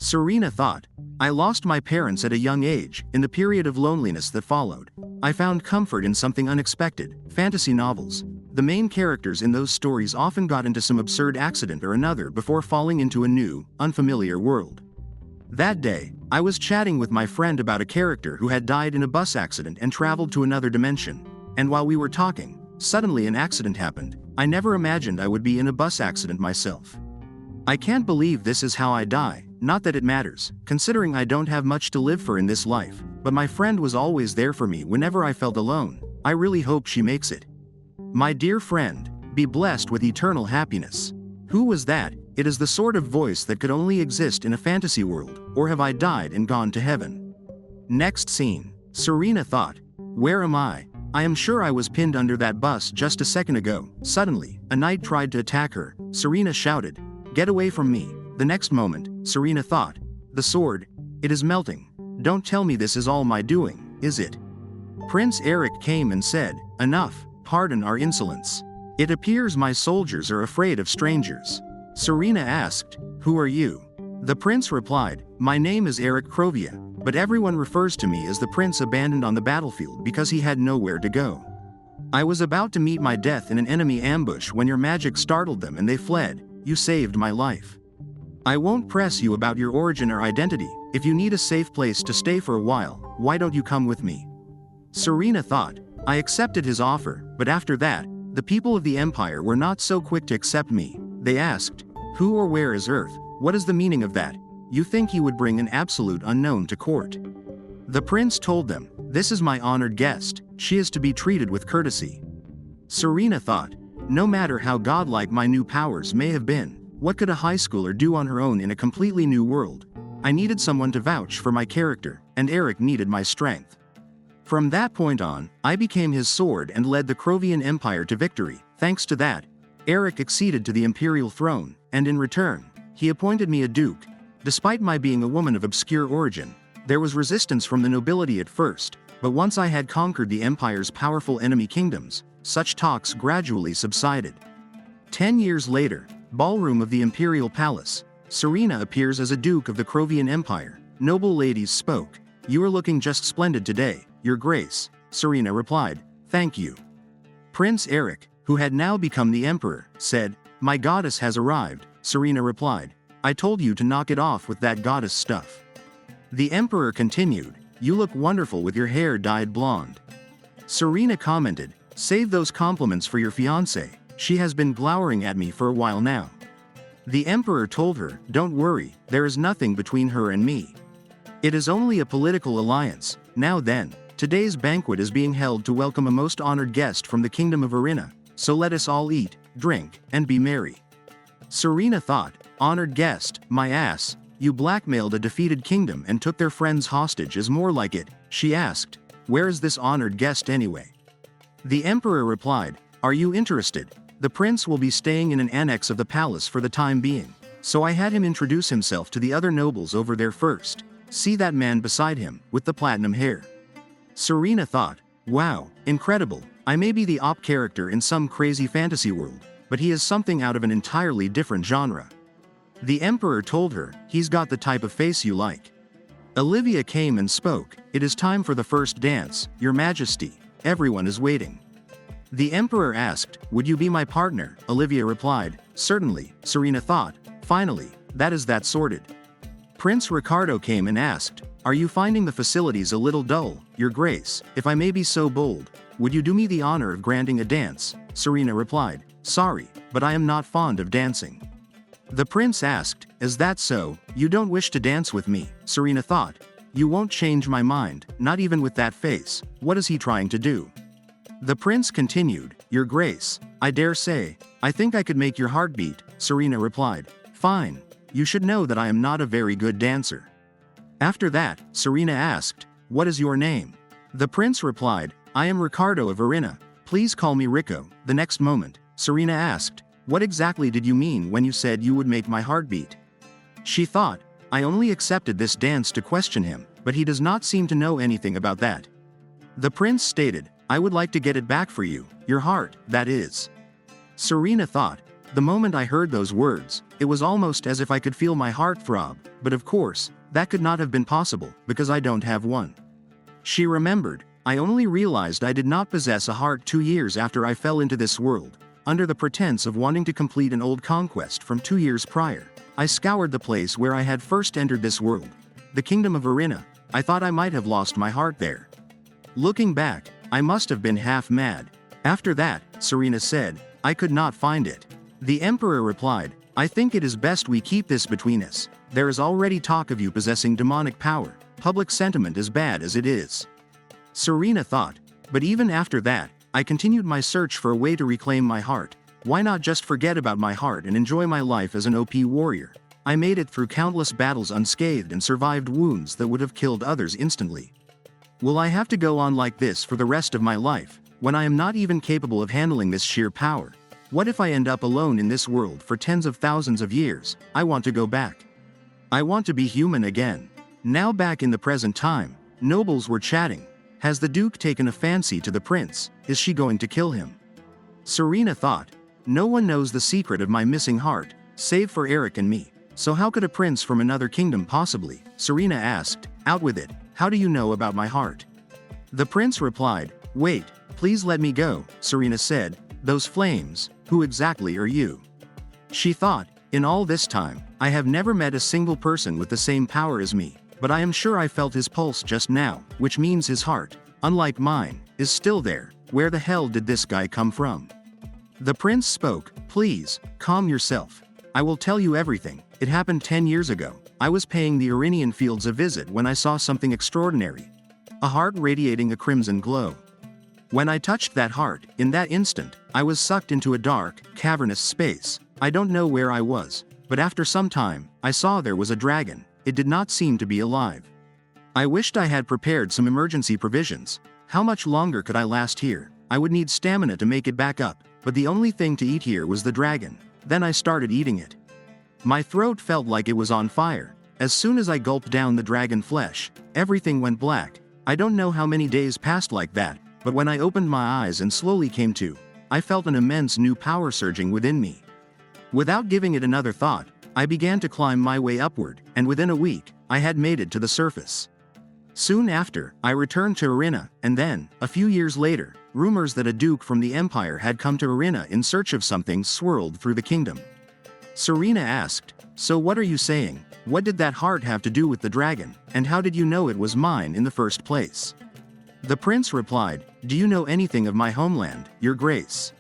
Serena thought, I lost my parents at a young age. In the period of loneliness that followed, I found comfort in something unexpected: fantasy novels. The main characters in those stories often got into some absurd accident or another before falling into a new, unfamiliar world. That day, I was chatting with my friend about a character who had died in a bus accident and traveled to another dimension. And while we were talking, suddenly an accident happened. I never imagined I would be in a bus accident myself. I can't believe this is how I die. Not that it matters, considering I don't have much to live for in this life, but my friend was always there for me whenever I felt alone. I really hope she makes it. My dear friend, be blessed with eternal happiness. Who was that? It is the sort of voice that could only exist in a fantasy world. Or have I died and gone to heaven? Next scene. Serena thought, where am I? I am sure I was pinned under that bus just a second ago. Suddenly, a knight tried to attack her. Serena shouted, get away from me. The next moment, Serena thought, the sword, it is melting. Don't tell me this is all my doing, is it? Prince Eric came and said, enough, pardon our insolence. It appears my soldiers are afraid of strangers. Serena asked, who are you? The prince replied, my name is Eric Crovia, but everyone refers to me as the prince abandoned on the battlefield because he had nowhere to go. I was about to meet my death in an enemy ambush when your magic startled them and they fled. You saved my life. I won't press you about your origin or identity. If you need a safe place to stay for a while, why don't you come with me? Serena thought, I accepted his offer, but after that, the people of the empire were not so quick to accept me. They asked, who or where is Earth? What is the meaning of that? You think he would bring an absolute unknown to court? The prince told them, this is my honored guest. She is to be treated with courtesy. Serena thought, no matter how godlike my new powers may have been, what could a high schooler do on her own in a completely new world? I needed someone to vouch for my character, and Eric needed my strength. From that point on, I became his sword and led the Crovian Empire to victory. Thanks to that, Eric acceded to the imperial throne, and in return, he appointed me a duke. Despite my being a woman of obscure origin, there was resistance from the nobility at first, but once I had conquered the empire's powerful enemy kingdoms, such talks gradually subsided. 10 years later, ballroom of the imperial palace, Serena appears as a duke of the Crovian Empire. Noble ladies spoke, you are looking just splendid today, your grace. Serena replied, thank you. Prince Eric, who had now become the emperor, said, my goddess has arrived. Serena replied, I told you to knock it off with that goddess stuff. The emperor continued, you look wonderful with your hair dyed blonde. Serena commented, save those compliments for your fiancée. She has been glowering at me for a while now. The emperor told her, don't worry, there is nothing between her and me. It is only a political alliance. Now then, today's banquet is being held to welcome a most honored guest from the kingdom of Arena, so let us all eat, drink, and be merry. Serena thought, honored guest, my ass, you blackmailed a defeated kingdom and took their friends hostage is more like it. She asked, where is this honored guest anyway? The emperor replied, are you interested? The prince will be staying in an annex of the palace for the time being, so I had him introduce himself to the other nobles over there first. See that man beside him, with the platinum hair. Serena thought, wow, incredible, I may be the op character in some crazy fantasy world, but he is something out of an entirely different genre. The emperor told her, he's got the type of face you like. Olivia came and spoke, it is time for the first dance, your majesty, everyone is waiting. The emperor asked, would you be my partner? Olivia replied, certainly. Serena thought, finally, that is that sorted. Prince Ricardo came and asked, are you finding the facilities a little dull, your grace? If I may be so bold, would you do me the honor of granting a dance? Serena replied, sorry, but I am not fond of dancing. The prince asked, is that so? You don't wish to dance with me? Serena thought, you won't change my mind, not even with that face. What is he trying to do? The prince continued, your grace, I dare say, I think I could make your heart beat. Serena replied, fine. You should know that I am not a very good dancer. After that, Serena asked, what is your name? The prince replied, I am Ricardo of Arena. Please call me Rico. The next moment, Serena asked, what exactly did you mean when you said you would make my heart beat? She thought, I only accepted this dance to question him, but he does not seem to know anything about that. The prince stated, I would like to get it back for you, your heart, that is. Serena thought, The moment I heard those words, it was almost as if I could feel my heart throb, but of course, that could not have been possible, because I don't have one. She remembered, I only realized I did not possess a heart 2 years after I fell into this world, under the pretense of wanting to complete an old conquest from 2 years prior. I scoured the place where I had first entered this world, the kingdom of Arena. I thought I might have lost my heart there. Looking back, I must have been half mad. After that, Serena said, I could not find it. The emperor replied, I think it is best we keep this between us. There is already talk of you possessing demonic power. Public sentiment as bad as it is. Serena thought, but even after that, I continued my search for a way to reclaim my heart. Why not just forget about my heart and enjoy my life as an OP warrior? I made it through countless battles unscathed and survived wounds that would have killed others instantly. Will I have to go on like this for the rest of my life, when I am not even capable of handling this sheer power? What if I end up alone in this world for tens of thousands of years? I want to go back. I want to be human again. Now back in the present time, nobles were chatting. Has the Duke taken a fancy to the prince? Is she going to kill him? Serena thought, no one knows the secret of my missing heart, save for Eric and me. So how could a prince from another kingdom possibly? Serena asked, out with it, how do you know about my heart? The prince replied, wait, please let me go, Serena said, those flames, who exactly are you? She thought, in all this time, I have never met a single person with the same power as me, but I am sure I felt his pulse just now, which means his heart, unlike mine, is still there. Where the hell did this guy come from? The prince spoke, please, calm yourself. I will tell you everything. It happened 10 years ago. I was paying the Iranian fields a visit when I saw something extraordinary. A heart radiating a crimson glow. When I touched that heart, in that instant, I was sucked into a dark, cavernous space. I don't know where I was, but after some time, I saw there was a dragon. It did not seem to be alive. I wished I had prepared some emergency provisions. How much longer could I last here? I would need stamina to make it back up, but the only thing to eat here was the dragon. Then I started eating it. My throat felt like it was on fire. As soon as I gulped down the dragon flesh, everything went black. I don't know how many days passed like that, but when I opened my eyes and slowly came to, I felt an immense new power surging within me. Without giving it another thought, I began to climb my way upward, and within a week, I had made it to the surface. Soon after, I returned to Arena, and then, a few years later, rumors that a duke from the empire had come to Arena in search of something swirled through the kingdom. Serena asked, so what are you saying? What did that heart have to do with the dragon, and how did you know it was mine in the first place? The prince replied, do you know anything of my homeland, your grace?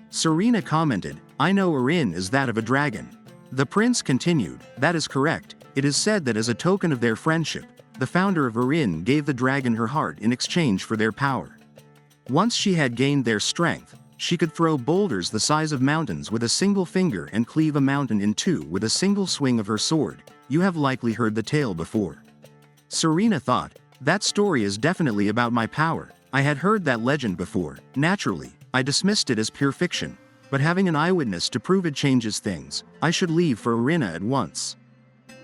Serena commented, I know Arin is that of a dragon. The prince continued, that is correct. It is said that as a token of their friendship, the founder of Arin gave the dragon her heart in exchange for their power. Once she had gained their strength, she could throw boulders the size of mountains with a single finger and cleave a mountain in two with a single swing of her sword. You have likely heard the tale before. Serena thought, that story is definitely about my power. I had heard that legend before. Naturally, I dismissed it as pure fiction. But having an eyewitness to prove it changes things. I should leave for Arena at once.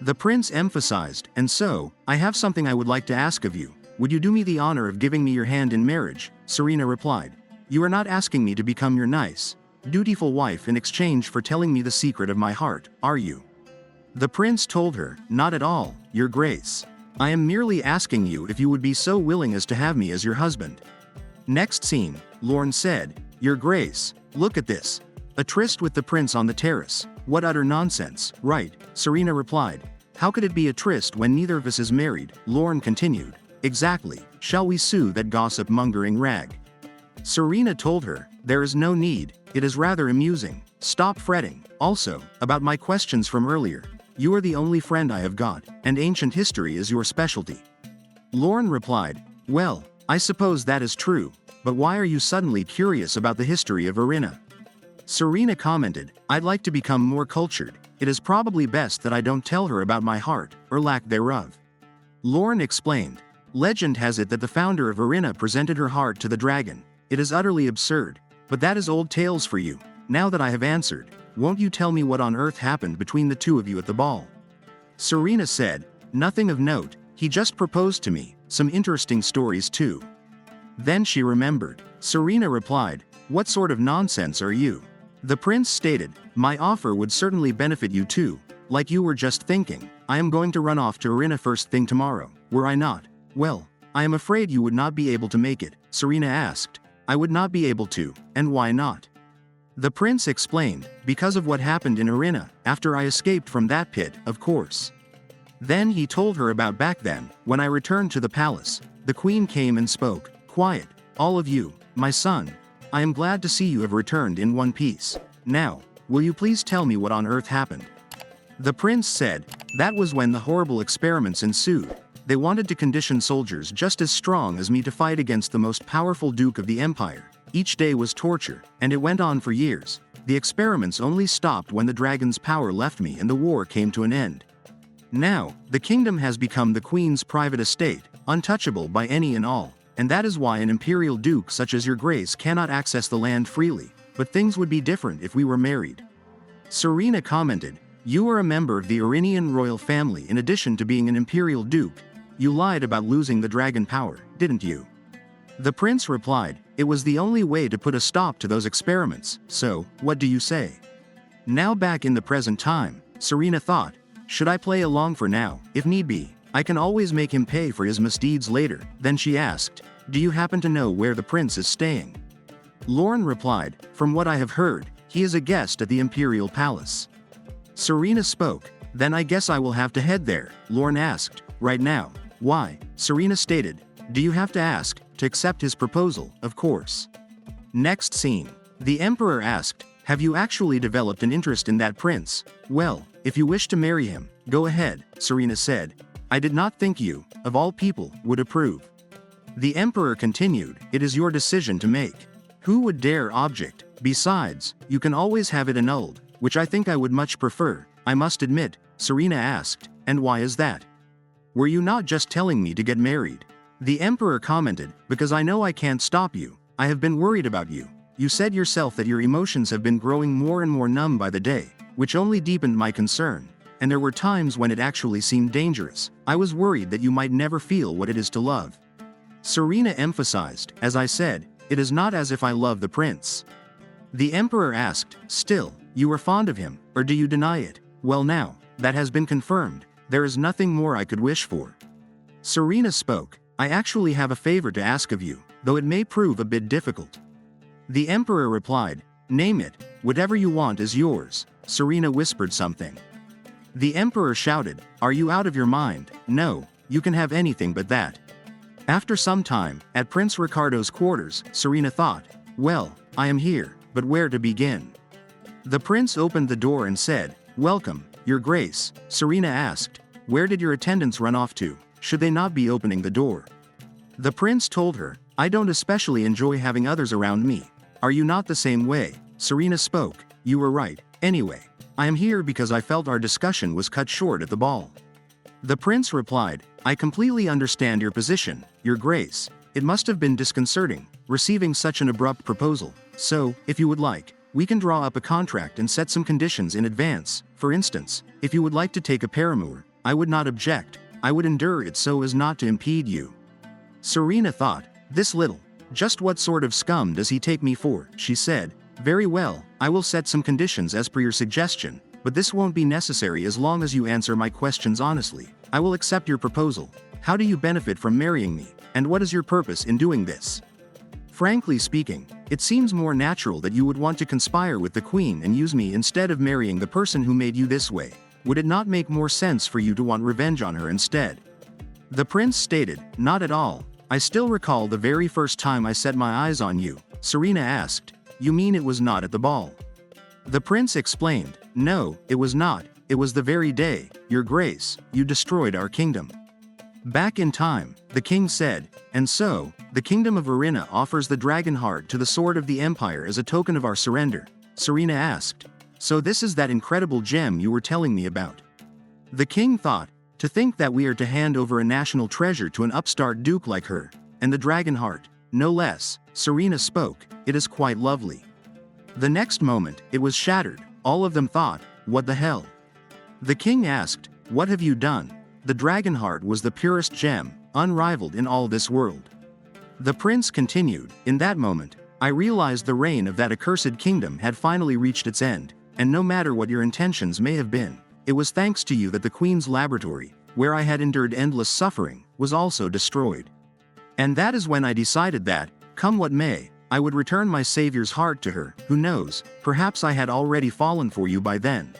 The prince emphasized, and so, I have something I would like to ask of you. Would you do me the honor of giving me your hand in marriage? Serena replied. You are not asking me to become your nice, dutiful wife in exchange for telling me the secret of my heart, are you? The prince told her, not at all, your grace. I am merely asking you if you would be so willing as to have me as your husband. Next scene, Lorne said, your grace, look at this. A tryst with the prince on the terrace. What utter nonsense, right? Serena replied. How could it be a tryst when neither of us is married? Lorne continued. Exactly. Shall we sue that gossip-mongering rag? Serena told her, there is no need. It is rather amusing. Stop fretting. Also, about my questions from earlier. You are the only friend I have got, and ancient history is your specialty. Lorne replied, well, I suppose that is true, but why are you suddenly curious about the history of Arena? Serena commented, I'd like to become more cultured. It is probably best that I don't tell her about my heart, or lack thereof. Lorne explained, legend has it that the founder of Arena presented her heart to the dragon. It is utterly absurd, but that is old tales for you. Now that I have answered, won't you tell me what on earth happened between the two of you at the ball? Serena said, nothing of note, he just proposed to me, some interesting stories too. Then she remembered. Serena replied, what sort of nonsense are you? The prince stated, "My offer would certainly benefit you too. Like you were just thinking, I am going to run off to Arena first thing tomorrow, were I not?" "Well, I am afraid you would not be able to make it," Serena asked. "I would not be able to, and why not?" The prince explained, "Because of what happened in Arena, after I escaped from that pit, of course." Then he told her about back then, when I returned to the palace. The queen came and spoke, "Quiet, all of you, my son. I am glad to see you have returned in one piece. Now, will you please tell me what on earth happened?" The prince said, "That was when the horrible experiments ensued. They wanted to condition soldiers just as strong as me to fight against the most powerful duke of the empire. Each day was torture, and it went on for years. The experiments only stopped when the dragon's power left me and the war came to an end. Now, the kingdom has become the queen's private estate, untouchable by any and all, and that is why an imperial duke such as your grace cannot access the land freely, but things would be different if we were married." Serena commented, "You are a member of the Iranian royal family in addition to being an imperial duke. You lied about losing the dragon power, didn't you?" The prince replied, "It was the only way to put a stop to those experiments, so, what do you say?" Now back in the present time, Serena thought, "Should I play along for now, if need be? I can always make him pay for his misdeeds later." Then she asked, "Do you happen to know where the prince is staying?" Lorne replied, "From what I have heard, he is a guest at the imperial palace." Serena spoke, "Then I guess I will have to head there." Lorne asked, "Right now?" "Why?" Serena stated, "Do you have to ask to accept his proposal?" "Of course." Next scene. The emperor asked, "Have you actually developed an interest in that prince?" "Well, if you wish to marry him, go ahead," Serena said. "I did not think you, of all people, would approve." The emperor continued, "It is your decision to make. Who would dare object? Besides, you can always have it annulled, which I think I would much prefer, I must admit." Serena asked, "And why is that? Were you not just telling me to get married?" The emperor commented, "Because I know I can't stop you. I have been worried about you. You said yourself that your emotions have been growing more and more numb by the day, which only deepened my concern. And there were times when it actually seemed dangerous. I was worried that you might never feel what it is to love." Serena emphasized, "As I said, it is not as if I love the prince." The emperor asked, "Still, you are fond of him, or do you deny it?" "Well now, that has been confirmed. There is nothing more I could wish for." Serena spoke, "I actually have a favor to ask of you, though it may prove a bit difficult." The emperor replied, "Name it, whatever you want is yours." Serena whispered something. The emperor shouted, "Are you out of your mind? No, you can have anything but that." After some time, at Prince Ricardo's quarters, Serena thought, "Well, I am here, but where to begin?" The prince opened the door and said, "Welcome, your grace." Serena asked, "Where did your attendants run off to? Should they not be opening the door?" The prince told her, "I don't especially enjoy having others around me. Are you not the same way?" Serena spoke, "You were right. Anyway, I am here because I felt our discussion was cut short at the ball." The prince replied, "I completely understand your position, your grace. It must have been disconcerting, receiving such an abrupt proposal. So, if you would like, we can draw up a contract and set some conditions in advance. For instance, if you would like to take a paramour, I would not object. I would endure it so as not to impede you." Serena thought, "This little, just what sort of scum does he take me for?" She said, "Very well, I will set some conditions as per your suggestion, but this won't be necessary as long as you answer my questions honestly. I will accept your proposal. How do you benefit from marrying me, and what is your purpose in doing this?" Frankly speaking, it seems more natural that you would want to conspire with the queen and use me instead of marrying the person who made you this way. Would it not make more sense for you to want revenge on her instead? The prince stated, "Not at all. I still recall the very first time I set my eyes on you." Serena asked, "You mean it was not at the ball?" The prince explained, "No, it was not. It was the very day, your grace, you destroyed our kingdom." Back in time, the king said, "And so, the kingdom of Arena offers the dragon heart to the sword of the empire as a token of our surrender." Serena asked, "So this is that incredible gem you were telling me about?" The king thought, "To think that we are to hand over a national treasure to an upstart duke like her, and the dragon heart, no less." Serena spoke, "It is quite lovely." The next moment, it was shattered. All of them thought, "What the hell?" The king asked, "What have you done?" The dragon heart was the purest gem, unrivaled in all this world. The prince continued, "In that moment, I realized the reign of that accursed kingdom had finally reached its end, and no matter what your intentions may have been, it was thanks to you that the Queen's laboratory, where I had endured endless suffering, was also destroyed. And that is when I decided that, come what may, I would return my savior's heart to her. Who knows, perhaps I had already fallen for you by then."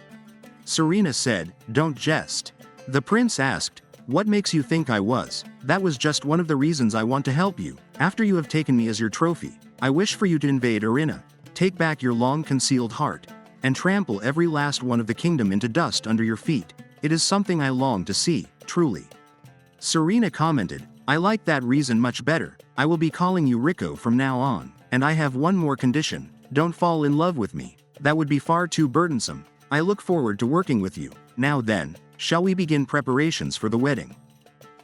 Serena said, "Don't jest." The prince asked, "What makes you think I was?" "That was just one of the reasons I want to help you. After you have taken me as your trophy, I wish for you to invade Arena, take back your long-concealed heart, and trample every last one of the kingdom into dust under your feet. It is something I long to see, truly." Serena commented, "I like that reason much better. I will be calling you Rico from now on, and I have one more condition: don't fall in love with me. That would be far too burdensome. I look forward to working with you. Now then, shall we begin preparations for the wedding?"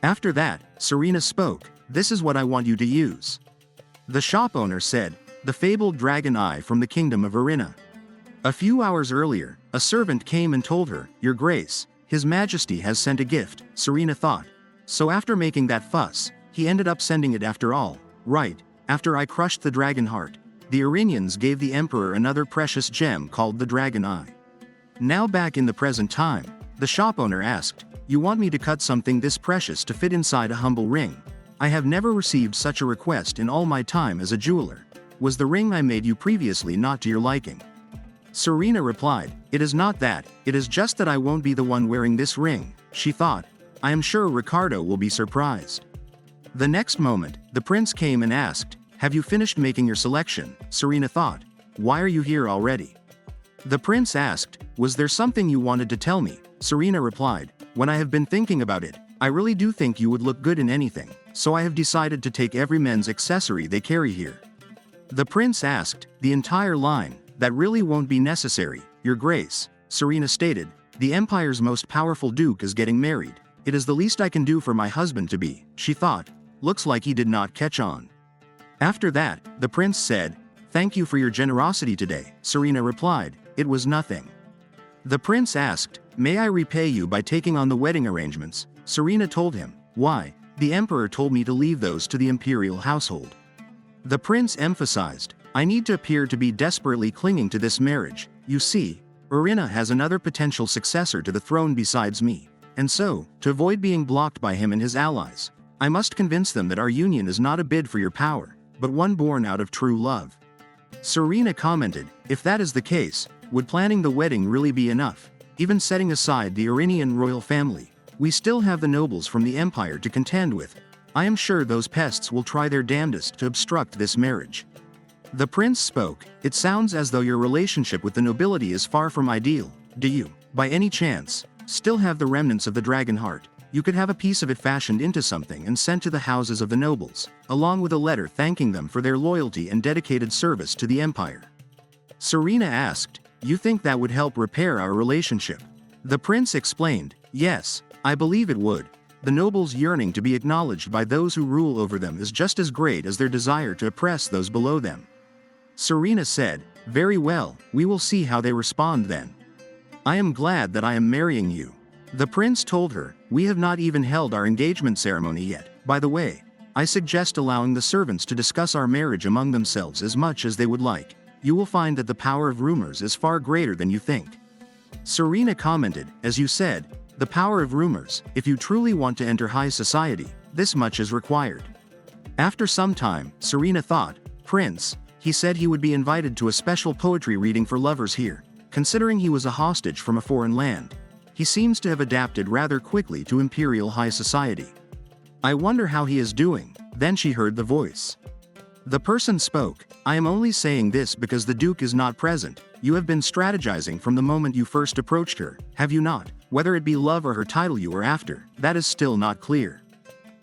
After that, Serena spoke, "This is what I want you to use." The shop owner said, "The fabled dragon eye from the kingdom of Arena." A few hours earlier, a servant came and told her, "Your Grace, His Majesty has sent a gift," Serena thought. So after making that fuss, he ended up sending it after all. Right, after I crushed the dragon heart, the Iranians gave the emperor another precious gem called the dragon eye. Now back in the present time, the shop owner asked, "You want me to cut something this precious to fit inside a humble ring? I have never received such a request in all my time as a jeweler. Was the ring I made you previously not to your liking?" Serena replied, "It is not that, it is just that I won't be the one wearing this ring." She thought, "I am sure Ricardo will be surprised." The next moment, the prince came and asked, "Have you finished making your selection?" Serena thought, "Why are you here already?" The prince asked, "Was there something you wanted to tell me?" Serena replied, "When I have been thinking about it, I really do think you would look good in anything, so I have decided to take every men's accessory they carry here." The prince asked, "The entire line?" "That really won't be necessary, Your Grace," Serena stated. "The Empire's most powerful duke is getting married. It is the least I can do for my husband to be," she thought. Looks like he did not catch on. After that, the prince said, "Thank you for your generosity today," Serena replied, "It was nothing." The prince asked, "May I repay you by taking on the wedding arrangements?" Serena told him, "Why? The emperor told me to leave those to the imperial household." The prince emphasized, "I need to appear to be desperately clinging to this marriage. You see, Arena has another potential successor to the throne besides me, and so, to avoid being blocked by him and his allies, I must convince them that our union is not a bid for your power, but one born out of true love." Serena commented, "If that is the case, would planning the wedding really be enough? Even setting aside the Iranian royal family, we still have the nobles from the empire to contend with. I am sure those pests will try their damnedest to obstruct this marriage." The prince spoke, "It sounds as though your relationship with the nobility is far from ideal. Do you, by any chance, still have the remnants of the dragon heart? You could have a piece of it fashioned into something and sent to the houses of the nobles, along with a letter thanking them for their loyalty and dedicated service to the empire." Serena asked, "You think that would help repair our relationship?" The prince explained, "Yes, I believe it would. The nobles' yearning to be acknowledged by those who rule over them is just as great as their desire to oppress those below them." Serena said, "Very well, we will see how they respond then. I am glad that I am marrying you." The prince told her, "We have not even held our engagement ceremony yet. By the way, I suggest allowing the servants to discuss our marriage among themselves as much as they would like. You will find that the power of rumors is far greater than you think." Serena commented, "As you said, the power of rumors, if you truly want to enter high society, this much is required." After some time, Serena thought, "Prince, he said he would be invited to a special poetry reading for lovers here. Considering he was a hostage from a foreign land, he seems to have adapted rather quickly to imperial high society. I wonder how he is doing." Then she heard the voice. The person spoke, "I am only saying this because the Duke is not present. You have been strategizing from the moment you first approached her, have you not? Whether it be love or her title you are after, that is still not clear."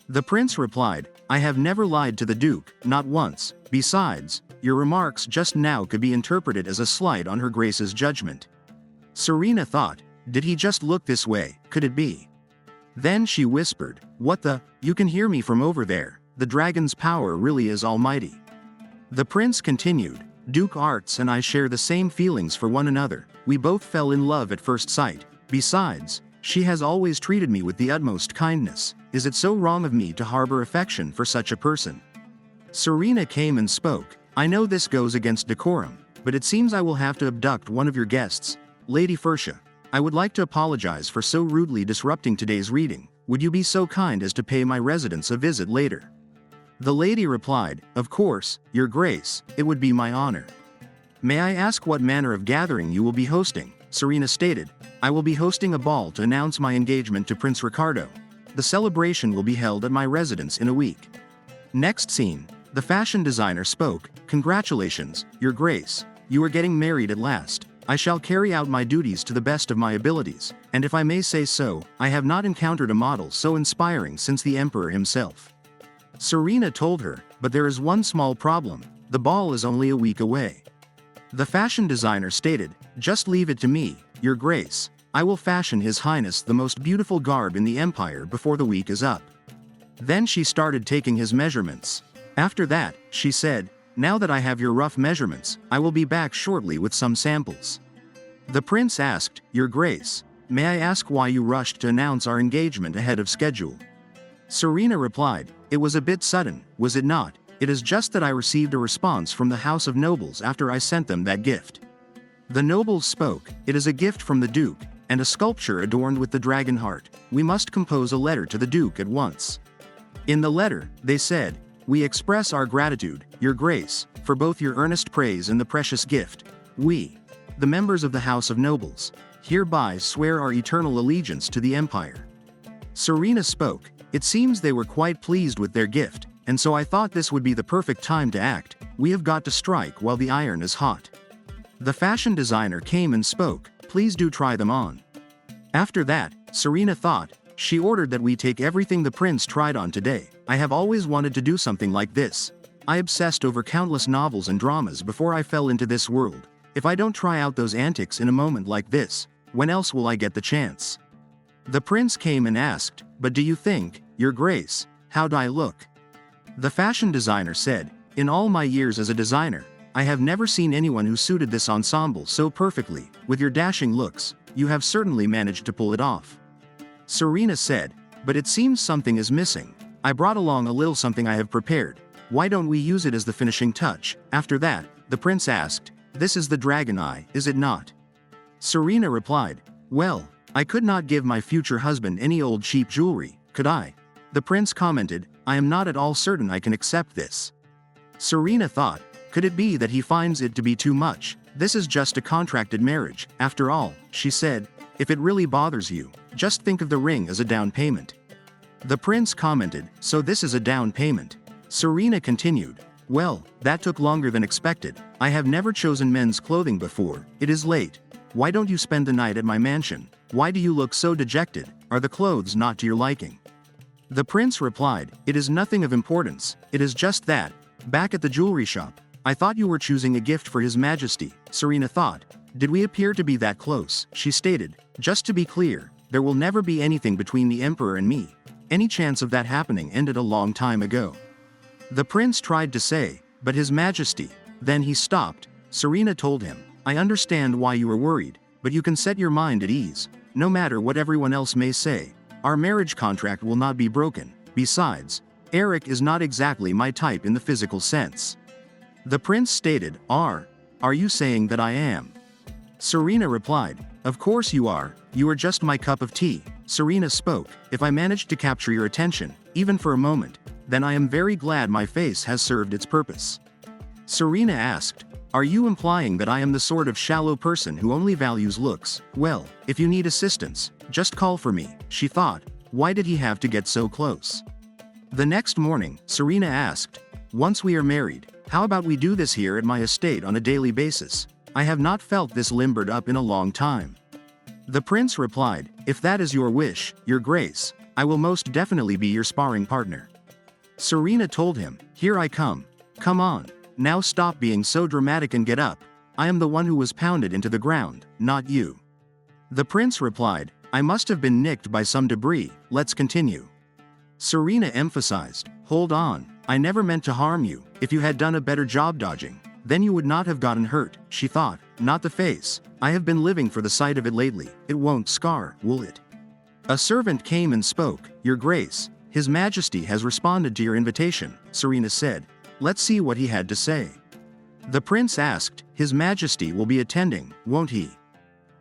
The prince replied, "I have never lied to the Duke, not once. Besides, your remarks just now could be interpreted as a slight on her Grace's judgment." Serena thought, "Did he just look this way? Could it be?" Then she whispered, "What the? You can hear me from over there. The dragon's power really is almighty." The prince continued, "Duke Arts and I share the same feelings for one another. We both fell in love at first sight. Besides, she has always treated me with the utmost kindness. Is it so wrong of me to harbor affection for such a person?" Serena came and spoke, I know this goes against decorum, but it seems I will have to abduct one of your guests, Lady Fursha. I would like to apologize for so rudely disrupting today's reading. Would you be so kind as to pay my residence a visit later? The lady replied, Of course, Your Grace, it would be my honor. May I ask what manner of gathering you will be hosting? Serena stated, I will be hosting a ball to announce my engagement to Prince Ricardo. The celebration will be held at my residence in a week. Next scene, the fashion designer spoke, Congratulations, Your Grace, you are getting married at last. I shall carry out my duties to the best of my abilities, and if I may say so, I have not encountered a model so inspiring since the Emperor himself. Serena told her, but there is one small problem, the ball is only a week away. The fashion designer stated, Just leave it to me, Your Grace. I will fashion His Highness the most beautiful garb in the Empire before the week is up. Then she started taking his measurements. After that, she said, Now that I have your rough measurements, I will be back shortly with some samples. The prince asked, Your Grace, may I ask why you rushed to announce our engagement ahead of schedule? Serena replied, It was a bit sudden, was it not? It is just that I received a response from the House of Nobles after I sent them that gift. The nobles spoke, It is a gift from the Duke, and a sculpture adorned with the dragon heart. We must compose a letter to the Duke at once. In the letter, they said, We express our gratitude, Your Grace, for both your earnest praise and the precious gift. We, the members of the House of Nobles, hereby swear our eternal allegiance to the Empire. Serena spoke, It seems they were quite pleased with their gift, and so I thought this would be the perfect time to act. We have got to strike while the iron is hot. The fashion designer came and spoke, Please do try them on. After that, Serena thought, she ordered that we take everything the prince tried on today. I have always wanted to do something like this. I obsessed over countless novels and dramas before I fell into this world. If I don't try out those antics in a moment like this, when else will I get the chance? The prince came and asked, But do you think, Your Grace, how do I look? The fashion designer said, In all my years as a designer, I have never seen anyone who suited this ensemble so perfectly. With your dashing looks, you have certainly managed to pull it off. Serena said, But it seems something is missing. I brought along a little something I have prepared. Why don't we use it as the finishing touch? After that, the prince asked, This is the dragon eye, is it not? Serena replied, Well, I could not give my future husband any old cheap jewelry, could I? The prince commented, I am not at all certain I can accept this. Serena thought, Could it be that he finds it to be too much? This is just a contracted marriage. After all, she said, If it really bothers you, just think of the ring as a down payment. The prince commented, So this is a down payment. Serena continued, Well, that took longer than expected. I have never chosen men's clothing before. It is late. Why don't you spend the night at my mansion? Why do you look so dejected? Are the clothes not to your liking? The prince replied, It is nothing of importance. It is just that, back at the jewelry shop, I thought you were choosing a gift for His Majesty. Serena thought, Did we appear to be that close? She stated, Just to be clear, there will never be anything between the Emperor and me. Any chance of that happening ended a long time ago. The prince tried to say, But His Majesty. Then he stopped. Serena told him, I understand why you are worried, but you can set your mind at ease. No matter what everyone else may say, our marriage contract will not be broken. Besides, Eric is not exactly my type in the physical sense. The prince stated, Are you saying that I am? Serena replied, Of course you are just my cup of tea. Serena spoke, If I managed to capture your attention, even for a moment, then I am very glad my face has served its purpose. Serena asked, Are you implying that I am the sort of shallow person who only values looks? Well, if you need assistance, just call for me. She thought, Why did he have to get so close? The next morning, Serena asked, Once we are married, how about we do this here at my estate on a daily basis? I have not felt this limbered up in a long time. The prince replied, If that is your wish, Your Grace, I will most definitely be your sparring partner. Serena told him, Here I come. Come on, now stop being so dramatic and get up. I am the one who was pounded into the ground, not you. The prince replied, I must have been nicked by some debris, let's continue. Serena emphasized, Hold on, I never meant to harm you. If you had done a better job dodging, then you would not have gotten hurt. She thought, Not the face. I have been living for the sight of it lately. It won't scar, will it? A servant came and spoke, Your Grace, His Majesty has responded to your invitation, Serena said. Let's see what he had to say. The prince asked, His Majesty will be attending, won't he?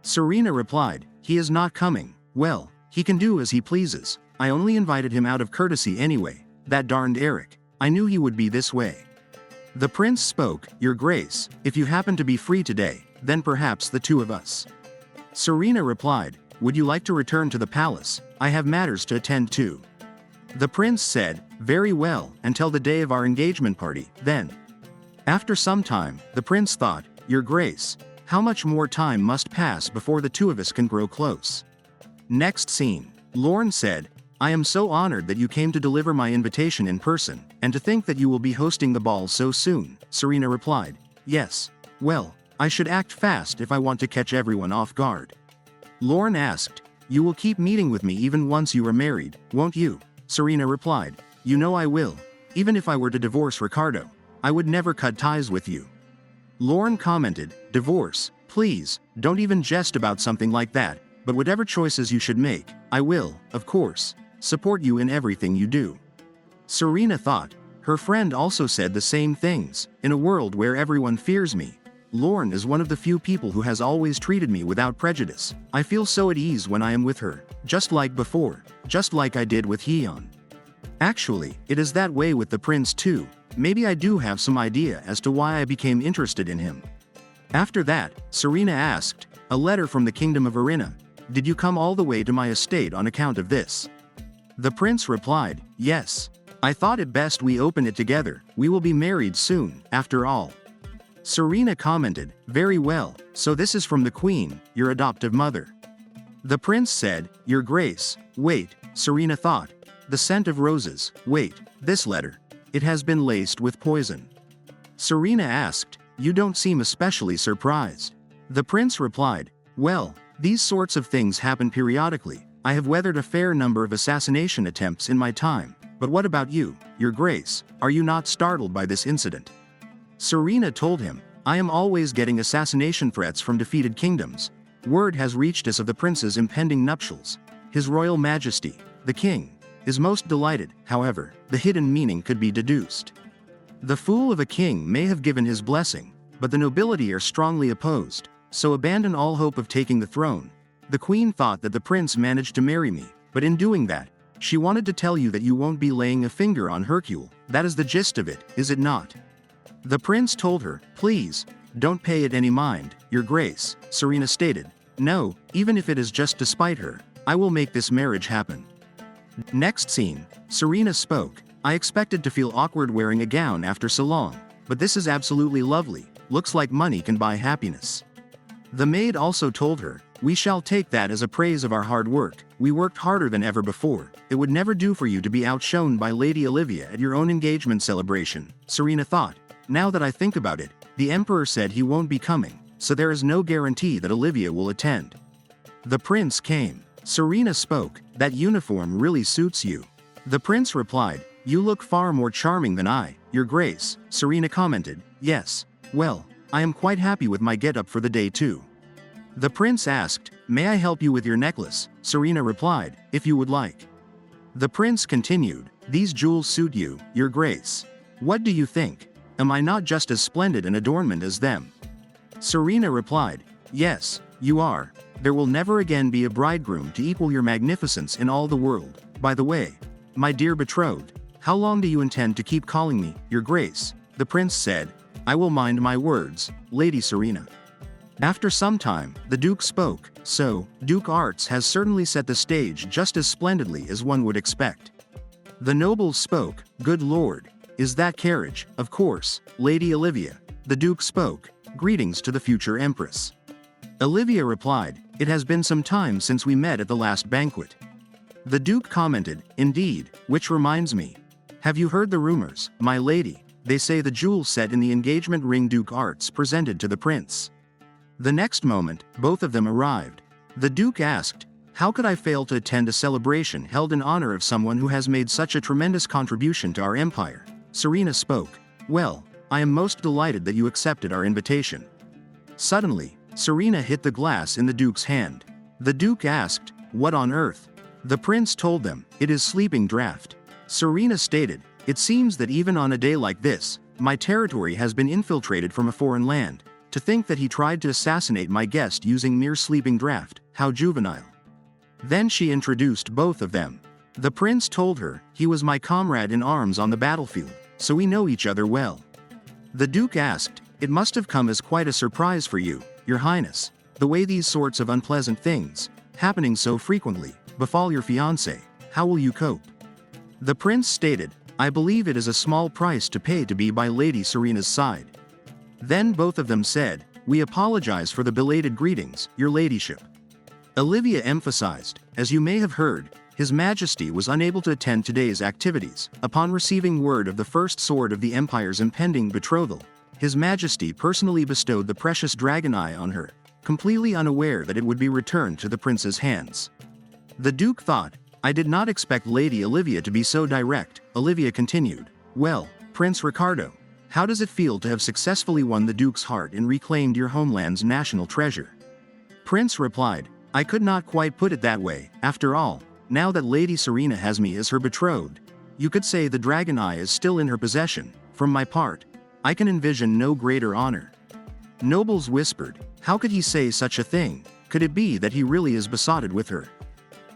Serena replied, He is not coming. Well, he can do as he pleases. I only invited him out of courtesy anyway. That darned Eric. I knew he would be this way. The prince spoke, Your Grace, if you happen to be free today, then perhaps the two of us. Serena replied, Would you like to return to the palace? I have matters to attend to. The prince said, Very well, until the day of our engagement party, then. After some time, the prince thought, Your Grace, how much more time must pass before the two of us can grow close? Next scene. Lorne said, I am so honored that you came to deliver my invitation in person, and to think that you will be hosting the ball so soon. Serena replied, Yes. Well, I should act fast if I want to catch everyone off guard. Lorne asked, You will keep meeting with me even once you are married, won't you? Serena replied, You know I will. Even if I were to divorce Ricardo, I would never cut ties with you. Lorne commented, Divorce? Please, don't even jest about something like that, but whatever choices you should make, I will, of course, support you in everything you do. Serena thought, her friend also said the same things. In a world where everyone fears me, Lorne is one of the few people who has always treated me without prejudice. I feel so at ease when I am with her, just like before, just like I did with Heon. Actually, it is that way with the prince too. Maybe I do have some idea as to why I became interested in him. After that, Serena asked, A letter from the kingdom of Arena. Did you come all the way to my estate on account of this? The prince replied, Yes. I thought it best we open it together. We will be married soon, after all. Serena commented, Very well, so this is from the queen, your adoptive mother. The prince said, Your Grace, wait. Serena thought, The scent of roses, wait, this letter. It has been laced with poison. Serena asked, You don't seem especially surprised. The prince replied, Well, these sorts of things happen periodically. I have weathered a fair number of assassination attempts in my time. But what about you, Your Grace? Are you not startled by this incident? Serena told him, I am always getting assassination threats from defeated kingdoms. Word has reached us of the prince's impending nuptials. His Royal Majesty, the king, is most delighted. However, the hidden meaning could be deduced. The fool of a king may have given his blessing, but the nobility are strongly opposed, so abandon all hope of taking the throne. The queen thought that the prince managed to marry me, but in doing that, she wanted to tell you that you won't be laying a finger on Hercule. That is the gist of it, is it not? The prince told her, Please, don't pay it any mind, Your Grace. Serena stated, No, even if it is just to spite her, I will make this marriage happen. Next scene, Serena spoke, I expected to feel awkward wearing a gown after so long, but this is absolutely lovely. Looks like money can buy happiness. The maid also told her, We shall take that as a praise of our hard work. We worked harder than ever before. It would never do for you to be outshone by Lady Olivia at your own engagement celebration. Serena thought, Now that I think about it, the Emperor said he won't be coming, so there is no guarantee that Olivia will attend. The prince came. Serena spoke, That uniform really suits you. The prince replied, You look far more charming than I, Your Grace. Serena commented, Yes. Well, I am quite happy with my get-up for the day too. The prince asked, May I help you with your necklace? Serena replied, If you would like. The prince continued, These jewels suit you, Your Grace. What do you think? Am I not just as splendid an adornment as them? Serena replied, Yes, you are. There will never again be a bridegroom to equal your magnificence in all the world. By the way, my dear betrothed, how long do you intend to keep calling me, Your Grace? The prince said, I will mind my words, Lady Serena. After some time, the Duke spoke, So, Duke Arts has certainly set the stage just as splendidly as one would expect. The nobles spoke, Good Lord, is that carriage? Of course, Lady Olivia. The Duke spoke, Greetings to the future Empress. Olivia replied, It has been some time since we met at the last banquet. The Duke commented, Indeed, which reminds me. Have you heard the rumors, my lady? They say the jewel set in the engagement ring Duke Arts presented to the prince. The next moment, both of them arrived. The Duke asked, How could I fail to attend a celebration held in honor of someone who has made such a tremendous contribution to our empire? Serena spoke, Well, I am most delighted that you accepted our invitation. Suddenly, Serena hit the glass in the Duke's hand. The Duke asked, What on earth? The prince told them, It is sleeping draught. Serena stated, It seems that even on a day like this, My territory has been infiltrated from a foreign land. To think that he tried to assassinate my guest using mere sleeping draught, how juvenile. Then she introduced both of them. The prince told her he was my comrade in arms on the battlefield, so we know each other well. The duke asked, "It must have come as quite a surprise for you, your highness, the way these sorts of unpleasant things, happening so frequently, befall your fiancé. How will you cope?" The prince stated, "I believe it is a small price to pay to be by Lady Serena's side." Then both of them said, "We apologize for the belated greetings, your ladyship." Olivia emphasized, "As you may have heard, His Majesty was unable to attend today's activities. Upon receiving word of the first sword of the Empire's impending betrothal, His Majesty personally bestowed the precious dragon eye on her, completely unaware that it would be returned to the prince's hands." The Duke thought, "I did not expect Lady Olivia to be so direct." Olivia continued, "Well, Prince Ricardo, how does it feel to have successfully won the Duke's heart and reclaimed your homeland's national treasure?" Prince replied, "I could not quite put it that way. After all, now that Lady Serena has me as her betrothed, you could say the dragon eye is still in her possession. From my part, I can envision no greater honor." Nobles whispered, "How could he say such a thing? Could it be that he really is besotted with her?"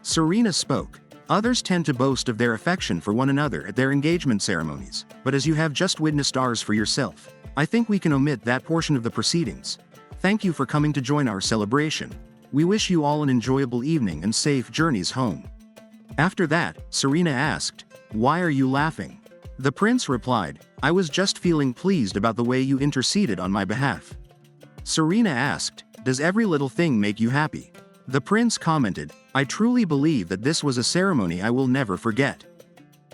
Serena spoke, "Others tend to boast of their affection for one another at their engagement ceremonies, but as you have just witnessed ours for yourself, I think we can omit that portion of the proceedings. Thank you for coming to join our celebration. We wish you all an enjoyable evening and safe journeys home." After that, Serena asked, "Why are you laughing?" The prince replied, "I was just feeling pleased about the way you interceded on my behalf." Serena asked, "Does every little thing make you happy?" The prince commented, "I truly believe that this was a ceremony I will never forget."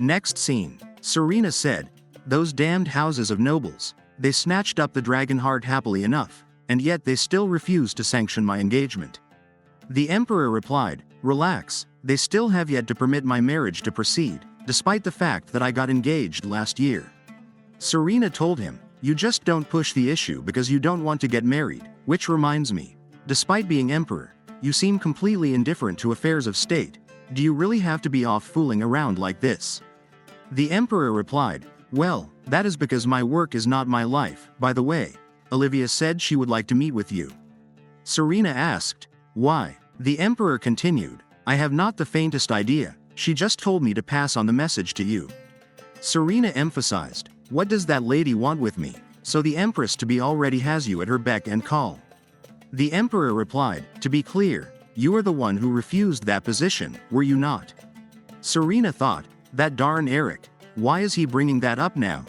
Next scene, Serena said, "Those damned houses of nobles, they snatched up the dragon heart happily enough, and yet they still refused to sanction my engagement." The emperor replied, "Relax, they still have yet to permit my marriage to proceed, despite the fact that I got engaged last year." Serena told him, "You just don't push the issue because you don't want to get married, which reminds me, despite being emperor, you seem completely indifferent to affairs of state. Do you really have to be off fooling around like this?" The emperor replied, "Well, that is because my work is not my life. By the way, Olivia said she would like to meet with you." Serena asked, "Why?" The emperor continued, "I have not the faintest idea. She just told me to pass on the message to you." Serena emphasized, "What does that lady want with me? So the empress to be already has you at her beck and call." The emperor replied, "To be clear, you are the one who refused that position, were you not?" Serena thought, "That darn Eric, why is he bringing that up now?"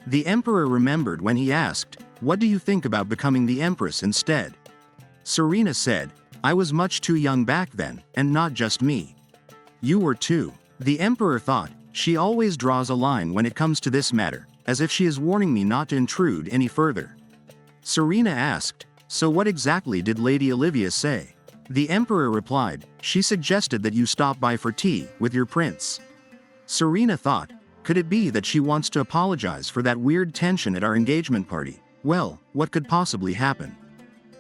The emperor remembered when he asked, "What do you think about becoming the empress instead?" Serena said, "I was much too young back then, and not just me. You were too." The emperor thought, "She always draws a line when it comes to this matter, as if she is warning me not to intrude any further." Serena asked, "So what exactly did Lady Olivia say?" The emperor replied, "She suggested that you stop by for tea with your prince." Serena thought, "Could it be that she wants to apologize for that weird tension at our engagement party? Well, what could possibly happen?"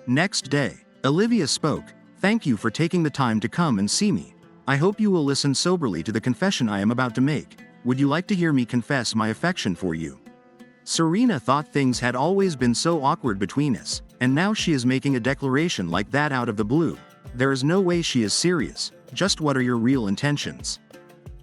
Next day, Olivia spoke, "Thank you for taking the time to come and see me. I hope you will listen soberly to the confession I am about to make. Would you like to hear me confess my affection for you?" Serena thought things had always been so awkward between us, and now she is making a declaration like that out of the blue. There is no way she is serious. Just what are your real intentions?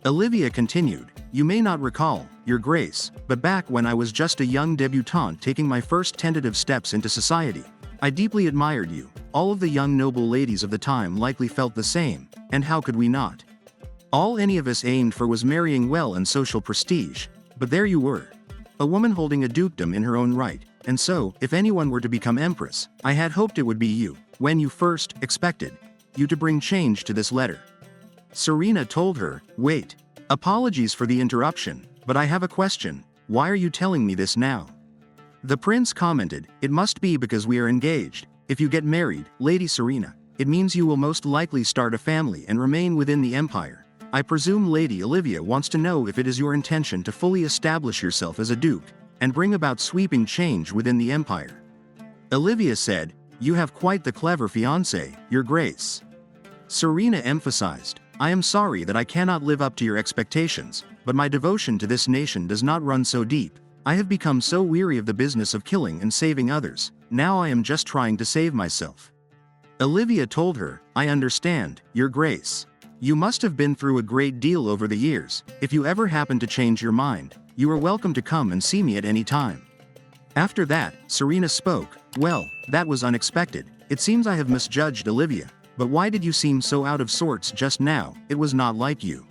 Olivia continued, "You may not recall, Your Grace, but back when I was just a young debutante taking my first tentative steps into society, I deeply admired you. All of the young noble ladies of the time likely felt the same, and how could we not? All any of us aimed for was marrying well and social prestige, but there you were. A woman holding a dukedom in her own right, and so, if anyone were to become empress, I had hoped it would be you, when you first expected you to bring change to this letter." Serena told her, "Wait. Apologies for the interruption, but I have a question. Why are you telling me this now?" The prince commented, "It must be because we are engaged. If you get married, Lady Serena, it means you will most likely start a family and remain within the empire. I presume Lady Olivia wants to know if it is your intention to fully establish yourself as a duke, and bring about sweeping change within the empire." Olivia said, "You have quite the clever fiancé, Your Grace." Serena emphasized, "I am sorry that I cannot live up to your expectations, but my devotion to this nation does not run so deep. I have become so weary of the business of killing and saving others, now I am just trying to save myself. Olivia told her, I understand, Your Grace. You must have been through a great deal over the years. If you ever happen to change your mind, you are welcome to come and see me at any time. After that, Serena spoke. Well, that was unexpected. It seems I have misjudged Olivia, but why did you seem so out of sorts just now? It was not like you.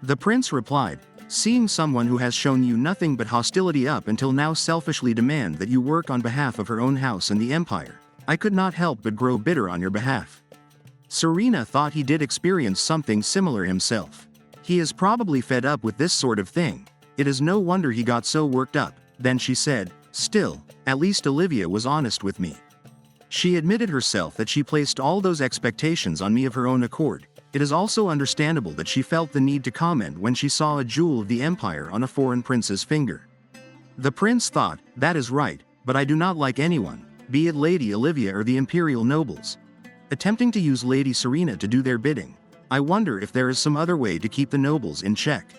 The prince replied, seeing someone who has shown you nothing but hostility up until now selfishly demand that you work on behalf of her own house and the empire, I could not help but grow bitter on your behalf. Serena thought he did experience something similar himself. He is probably fed up with this sort of thing. It is no wonder he got so worked up. Then she said, still, at least Olivia was honest with me. She admitted herself that she placed all those expectations on me of her own accord. It is also understandable that she felt the need to comment when she saw a jewel of the empire on a foreign prince's finger. The prince thought, that is right, but I do not like anyone, be it Lady Olivia or the imperial nobles, attempting to use Lady Serena to do their bidding. I wonder if there is some other way to keep the nobles in check.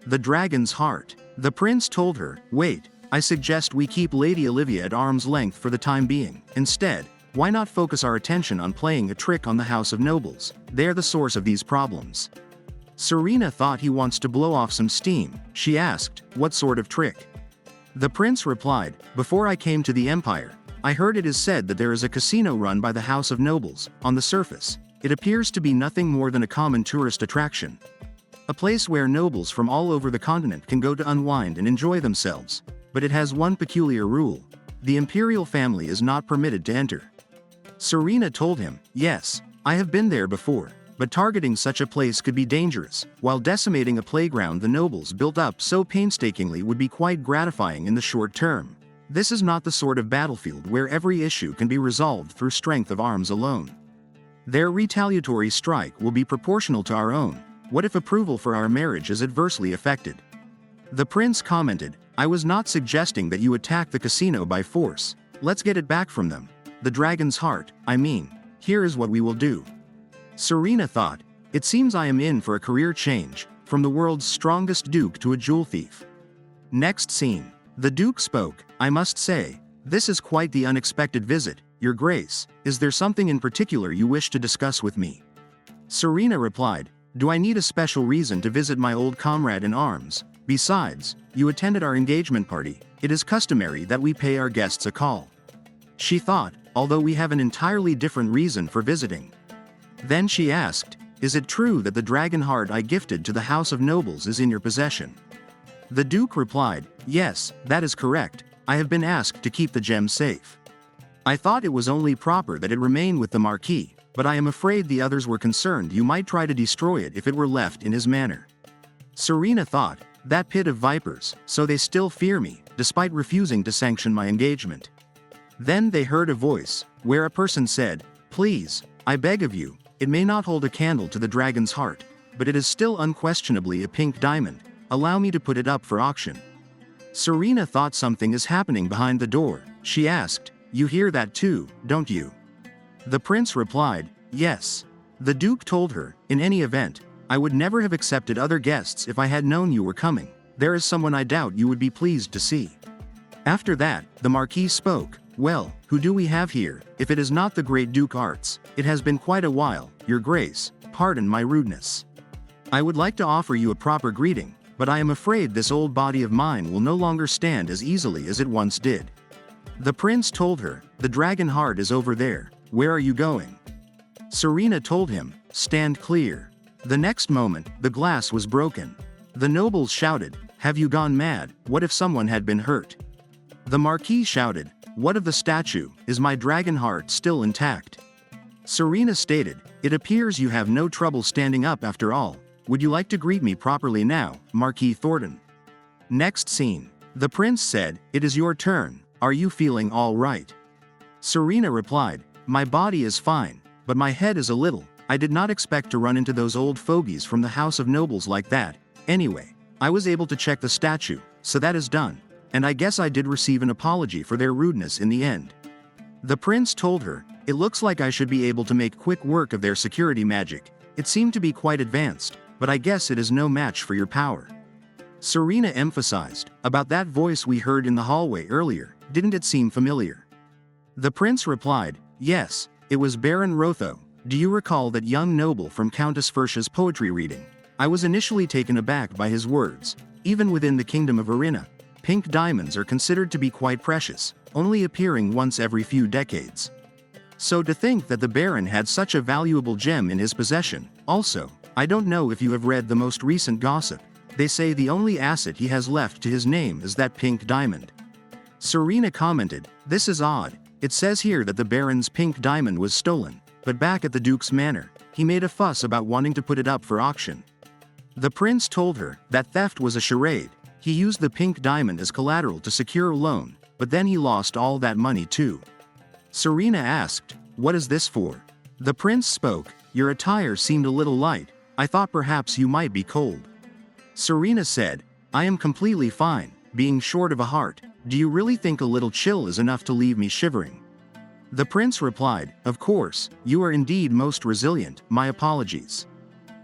The dragon's heart. The prince told her, wait, I suggest we keep Lady Olivia at arm's length for the time being. Instead, why not focus our attention on playing a trick on the House of Nobles? They're the source of these problems. Serena thought he wants to blow off some steam. She asked, what sort of trick? The prince replied, before I came to the empire, I heard it is said that there is a casino run by the House of Nobles. On the surface, it appears to be nothing more than a common tourist attraction. A place where nobles from all over the continent can go to unwind and enjoy themselves. But it has one peculiar rule. The imperial family is not permitted to enter. Serena told him, yes, I have been there before, but targeting such a place could be dangerous, while decimating a playground the nobles built up so painstakingly would be quite gratifying in the short term. This is not the sort of battlefield where every issue can be resolved through strength of arms alone. Their retaliatory strike will be proportional to our own. What if approval for our marriage is adversely affected? The prince commented, I was not suggesting that you attack the casino by force. Let's get it back from them. The dragon's heart, I mean. Here is what we will do. Serena thought, it seems I am in for a career change, from the world's strongest duke to a jewel thief. Next scene. The duke spoke, I must say, this is quite the unexpected visit, Your Grace. Is there something in particular you wish to discuss with me? Serena replied, do I need a special reason to visit my old comrade in arms? Besides, you attended our engagement party. It is customary that we pay our guests a call. She thought, although we have an entirely different reason for visiting. Then she asked, is it true that the dragon heart I gifted to the House of Nobles is in your possession? The Duke replied, yes, that is correct. I have been asked to keep the gem safe. I thought it was only proper that it remain with the Marquis, but I am afraid the others were concerned you might try to destroy it if it were left in his manor. Serena thought, that pit of vipers, so they still fear me, despite refusing to sanction my engagement. Then they heard a voice, where a person said, please, I beg of you, it may not hold a candle to the dragon's heart, but it is still unquestionably a pink diamond. Allow me to put it up for auction. Serena thought something is happening behind the door. She asked, you hear that too, don't you? The prince replied, yes. The Duke told her, in any event, I would never have accepted other guests if I had known you were coming. There is someone I doubt you would be pleased to see. After that, the Marquis spoke, well, who do we have here? If it is not the great Duke Arts, it has been quite a while, Your Grace, pardon my rudeness. I would like to offer you a proper greeting, but I am afraid this old body of mine will no longer stand as easily as it once did. The prince told her, the dragon heart is over there. Where are you going? Serena told him, stand clear. The next moment, the glass was broken. The nobles shouted, have you gone mad? What if someone had been hurt? The Marquis shouted, what of the statue? Is my dragon heart still intact? Serena stated, it appears you have no trouble standing up after all. Would you like to greet me properly now, Marquis Thornton? Next scene. The prince said, it is your turn. Are you feeling all right? Serena replied, my body is fine, but my head is a little. I did not expect to run into those old fogies from the House of Nobles like that. Anyway, I was able to check the statue, so that is done. And I guess I did receive an apology for their rudeness in the end. The prince told her, it looks like I should be able to make quick work of their security magic. It seemed to be quite advanced, but I guess it is no match for your power. Serena emphasized, about that voice we heard in the hallway earlier, didn't it seem familiar? The prince replied, yes, it was Baron Rotho. Do you recall that young noble from Countess Fersha's poetry reading? I was initially taken aback by his words. Even within the kingdom of Arena, pink diamonds are considered to be quite precious, only appearing once every few decades. So to think that the Baron had such a valuable gem in his possession. Also, I don't know if you have read the most recent gossip. They say the only asset he has left to his name is that pink diamond. Serena commented, this is odd. It says here that the Baron's pink diamond was stolen, but back at the Duke's manor, he made a fuss about wanting to put it up for auction. The prince told her that theft was a charade. He used the pink diamond as collateral to secure a loan, but then he lost all that money too. Serena asked, what is this for? The prince spoke, your attire seemed a little light. I thought perhaps you might be cold. Serena said, I am completely fine, being short of a heart. Do you really think a little chill is enough to leave me shivering? The prince replied, of course, you are indeed most resilient, my apologies.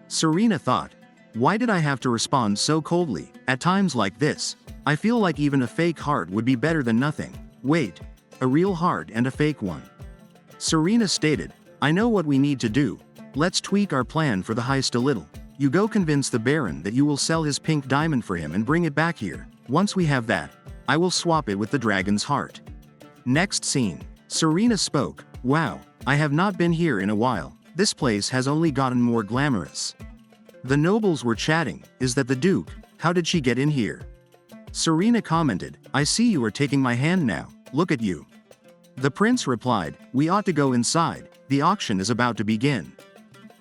Serena thought, why did I have to respond so coldly? At times like this, I feel like even a fake heart would be better than nothing. Wait, a real heart and a fake one. Serena stated, I know what we need to do. Let's tweak our plan for the heist a little. You go convince the Baron that you will sell his pink diamond for him and bring it back here. Once we have that, I will swap it with the dragon's heart. Next scene. Serena spoke, wow, I have not been here in a while. This place has only gotten more glamorous. The nobles were chatting, is that the Duke? How did she get in here? Serena commented, I see you are taking my hand now, look at you. The prince replied, we ought to go inside, the auction is about to begin.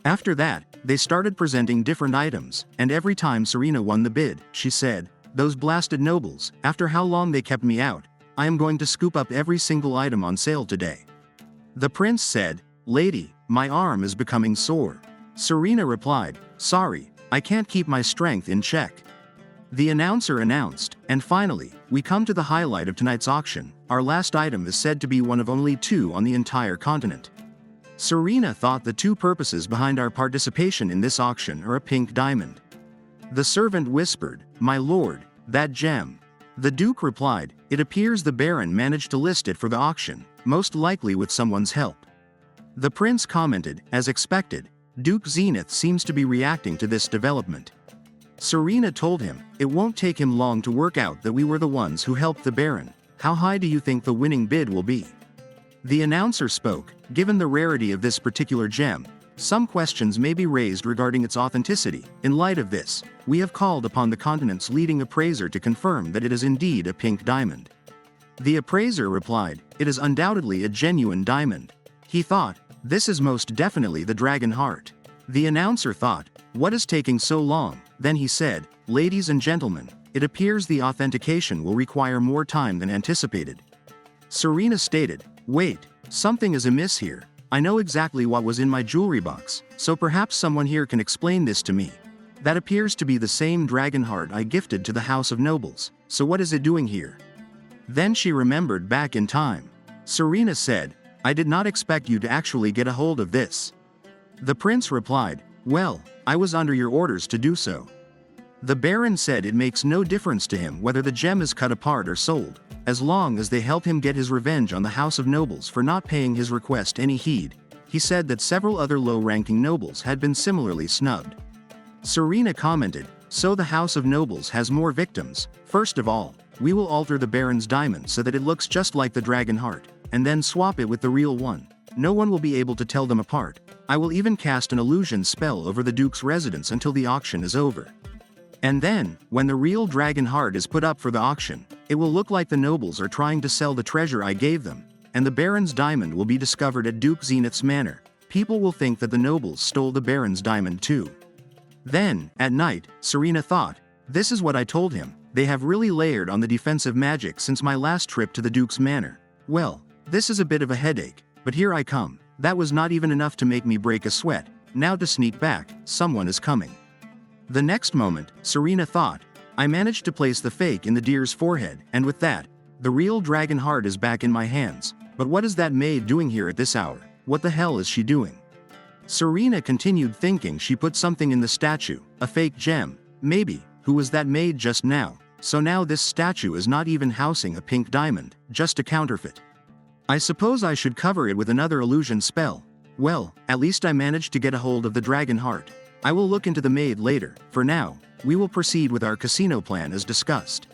After that, they started presenting different items, and every time Serena won the bid, she said, those blasted nobles, after how long they kept me out, I am going to scoop up every single item on sale today. The prince said, lady, my arm is becoming sore. Serena replied, sorry, I can't keep my strength in check. The announcer announced, and finally, we come to the highlight of tonight's auction. Our last item is said to be one of only 2 on the entire continent. Serena thought the 2 purposes behind our participation in this auction are a pink diamond. The servant whispered, my lord, that gem. The Duke replied, it appears the Baron managed to list it for the auction, most likely with someone's help. The prince commented, as expected, Duke Zenith seems to be reacting to this development. Serena told him, it won't take him long to work out that we were the ones who helped the Baron. How high do you think the winning bid will be? The announcer spoke, given the rarity of this particular gem, some questions may be raised regarding its authenticity. In light of this, we have called upon the continent's leading appraiser to confirm that it is indeed a pink diamond. The appraiser replied, it is undoubtedly a genuine diamond. He thought, this is most definitely the dragon heart. The announcer thought, what is taking so long? Then he said, ladies and gentlemen, it appears the authentication will require more time than anticipated. Serena stated, wait, something is amiss here. I know exactly what was in my jewelry box, so perhaps someone here can explain this to me. That appears to be the same dragon heart I gifted to the House of Nobles, so what is it doing here? Then she remembered back in time. Serena said, I did not expect you to actually get a hold of this. The prince replied, well, I was under your orders to do so. The Baron said it makes no difference to him whether the gem is cut apart or sold, as long as they help him get his revenge on the House of Nobles for not paying his request any heed. He said that several other low-ranking nobles had been similarly snubbed. Serena commented, so the House of Nobles has more victims. First of all, we will alter the Baron's diamond so that it looks just like the dragon heart, and then swap it with the real one. No one will be able to tell them apart. I will even cast an illusion spell over the Duke's residence until the auction is over. And then, when the real dragon heart is put up for the auction, it will look like the nobles are trying to sell the treasure I gave them, and the Baron's diamond will be discovered at Duke Zenith's manor. People will think that the nobles stole the Baron's diamond too. Then, at night, Serena thought, this is what I told him, they have really layered on the defensive magic since my last trip to the Duke's manor. Well, this is a bit of a headache, but here I come. That was not even enough to make me break a sweat. Now to sneak back, someone is coming. The next moment, Serena thought, I managed to place the fake in the deer's forehead, and with that, the real dragon heart is back in my hands. But what is that maid doing here at this hour? What the hell is she doing? Serena continued thinking she put something in the statue, a fake gem. Maybe, who was that maid just now? So now this statue is not even housing a pink diamond, just a counterfeit. I suppose I should cover it with another illusion spell. Well, at least I managed to get a hold of the dragon heart. I will look into the maid later. For now, we will proceed with our casino plan as discussed.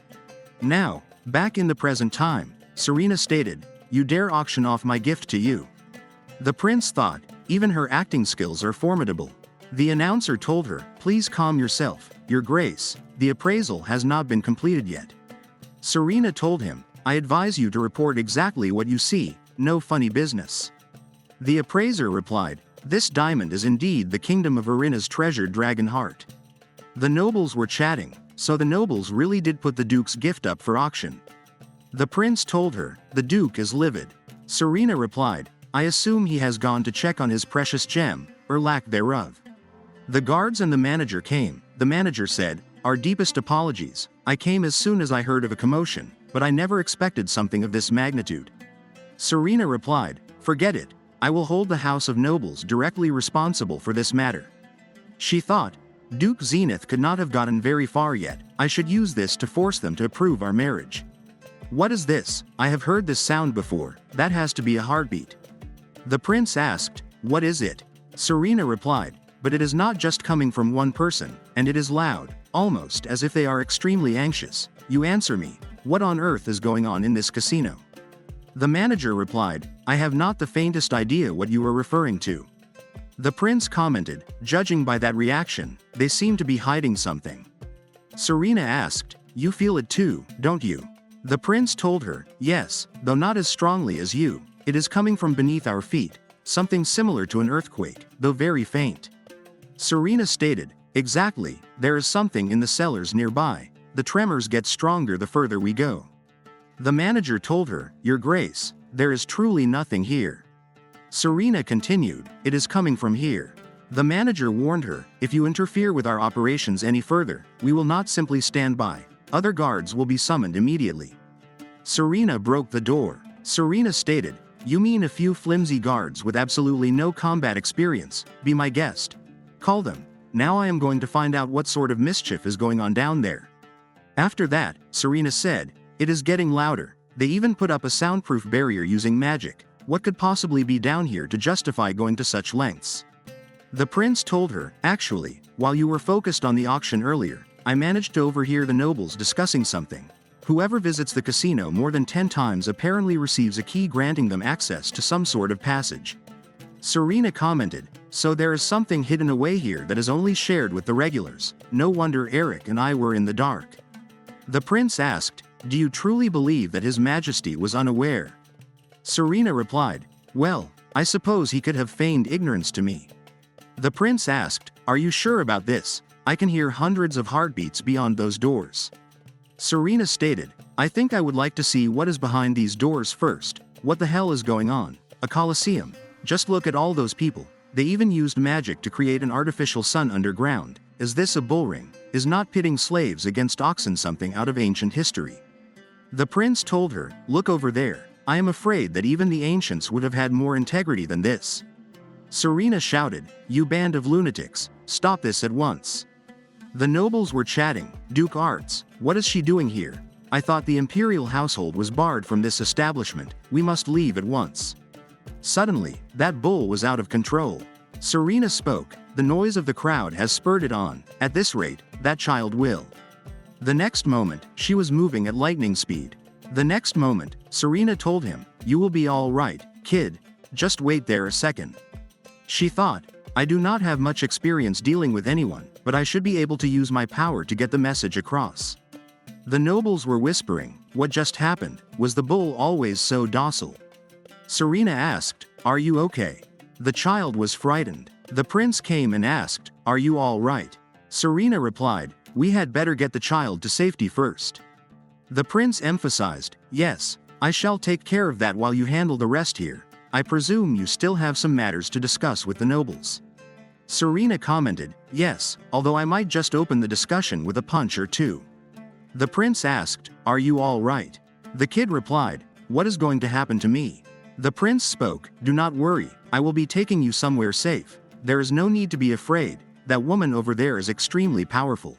Now, back in the present time, Serena stated, "You dare auction off my gift to you?" The prince thought, even her acting skills are formidable. The announcer told her, "Please calm yourself, Your Grace, the appraisal has not been completed yet." Serena told him, "I advise you to report exactly what you see, no funny business." The appraiser replied, "This diamond is indeed the kingdom of Irina's treasured dragon heart." The nobles were chatting, so the nobles really did put the duke's gift up for auction. The prince told her, "The duke is livid." Serena replied, "I assume he has gone to check on his precious gem, or lack thereof." The guards and the manager came. The manager said, "Our deepest apologies, I came as soon as I heard of a commotion, but I never expected something of this magnitude." Serena replied, "Forget it, I will hold the House of Nobles directly responsible for this matter." She thought, Duke Zenith could not have gotten very far yet, I should use this to force them to approve our marriage. "What is this? I have heard this sound before, that has to be a heartbeat." The prince asked, "What is it?" Serena replied, "But it is not just coming from one person, and it is loud, almost as if they are extremely anxious. You answer me, what on earth is going on in this casino?" The manager replied, "I have not the faintest idea what you are referring to." The prince commented, "Judging by that reaction, they seem to be hiding something." Serena asked, "You feel it too, don't you?" The prince told her, "Yes, though not as strongly as you. It is coming from beneath our feet, something similar to an earthquake, though very faint." Serena stated, "Exactly, there is something in the cellars nearby. The tremors get stronger the further we go." The manager told her, "Your Grace, there is truly nothing here." Serena continued, "It is coming from here." The manager warned her, "If you interfere with our operations any further, we will not simply stand by. Other guards will be summoned immediately." Serena broke the door. Serena stated, "You mean a few flimsy guards with absolutely no combat experience? Be my guest. Call them. Now I am going to find out what sort of mischief is going on down there." After that, Serena said, "It is getting louder. They even put up a soundproof barrier using magic. What could possibly be down here to justify going to such lengths?" The prince told her, "Actually, while you were focused on the auction earlier, I managed to overhear the nobles discussing something. Whoever visits the casino more than 10 times apparently receives a key granting them access to some sort of passage." Serena commented, "So there is something hidden away here that is only shared with the regulars. No wonder Eric and I were in the dark." The prince asked, "Do you truly believe that His Majesty was unaware?" Serena replied, "Well, I suppose he could have feigned ignorance to me." The prince asked, "Are you sure about this? I can hear hundreds of heartbeats beyond those doors." Serena stated, "I think I would like to see what is behind these doors first. What the hell is going on? A coliseum? Just look at all those people. They even used magic to create an artificial sun underground. Is this a bullring? Is not pitting slaves against oxen something out of ancient history?" The prince told her, "Look over there. I am afraid that even the ancients would have had more integrity than this." Serena shouted, "You band of lunatics, stop this at once." The nobles were chatting, "Duke Arts, what is she doing here? I thought the imperial household was barred from this establishment. We must leave at once." Suddenly, that bull was out of control. Serena spoke, "The noise of the crowd has spurred it on. At this rate, that child will." The next moment, she was moving at lightning speed. The next moment, Serena told him, "You will be all right, kid. Just wait there a second." She thought, "I do not have much experience dealing with anyone, but I should be able to use my power to get the message across." The nobles were whispering, "What just happened? Was the bull always so docile?" Serena asked, "Are you okay?" The child was frightened. The prince came and asked, "Are you all right?" Serena replied, "We had better get the child to safety first." The prince emphasized, "Yes, I shall take care of that while you handle the rest here. I presume you still have some matters to discuss with the nobles." Serena commented, "Yes, although I might just open the discussion with a punch or two." The prince asked, "Are you all right?" The kid replied, "What is going to happen to me?" The prince spoke, "Do not worry, I will be taking you somewhere safe. There is no need to be afraid, that woman over there is extremely powerful."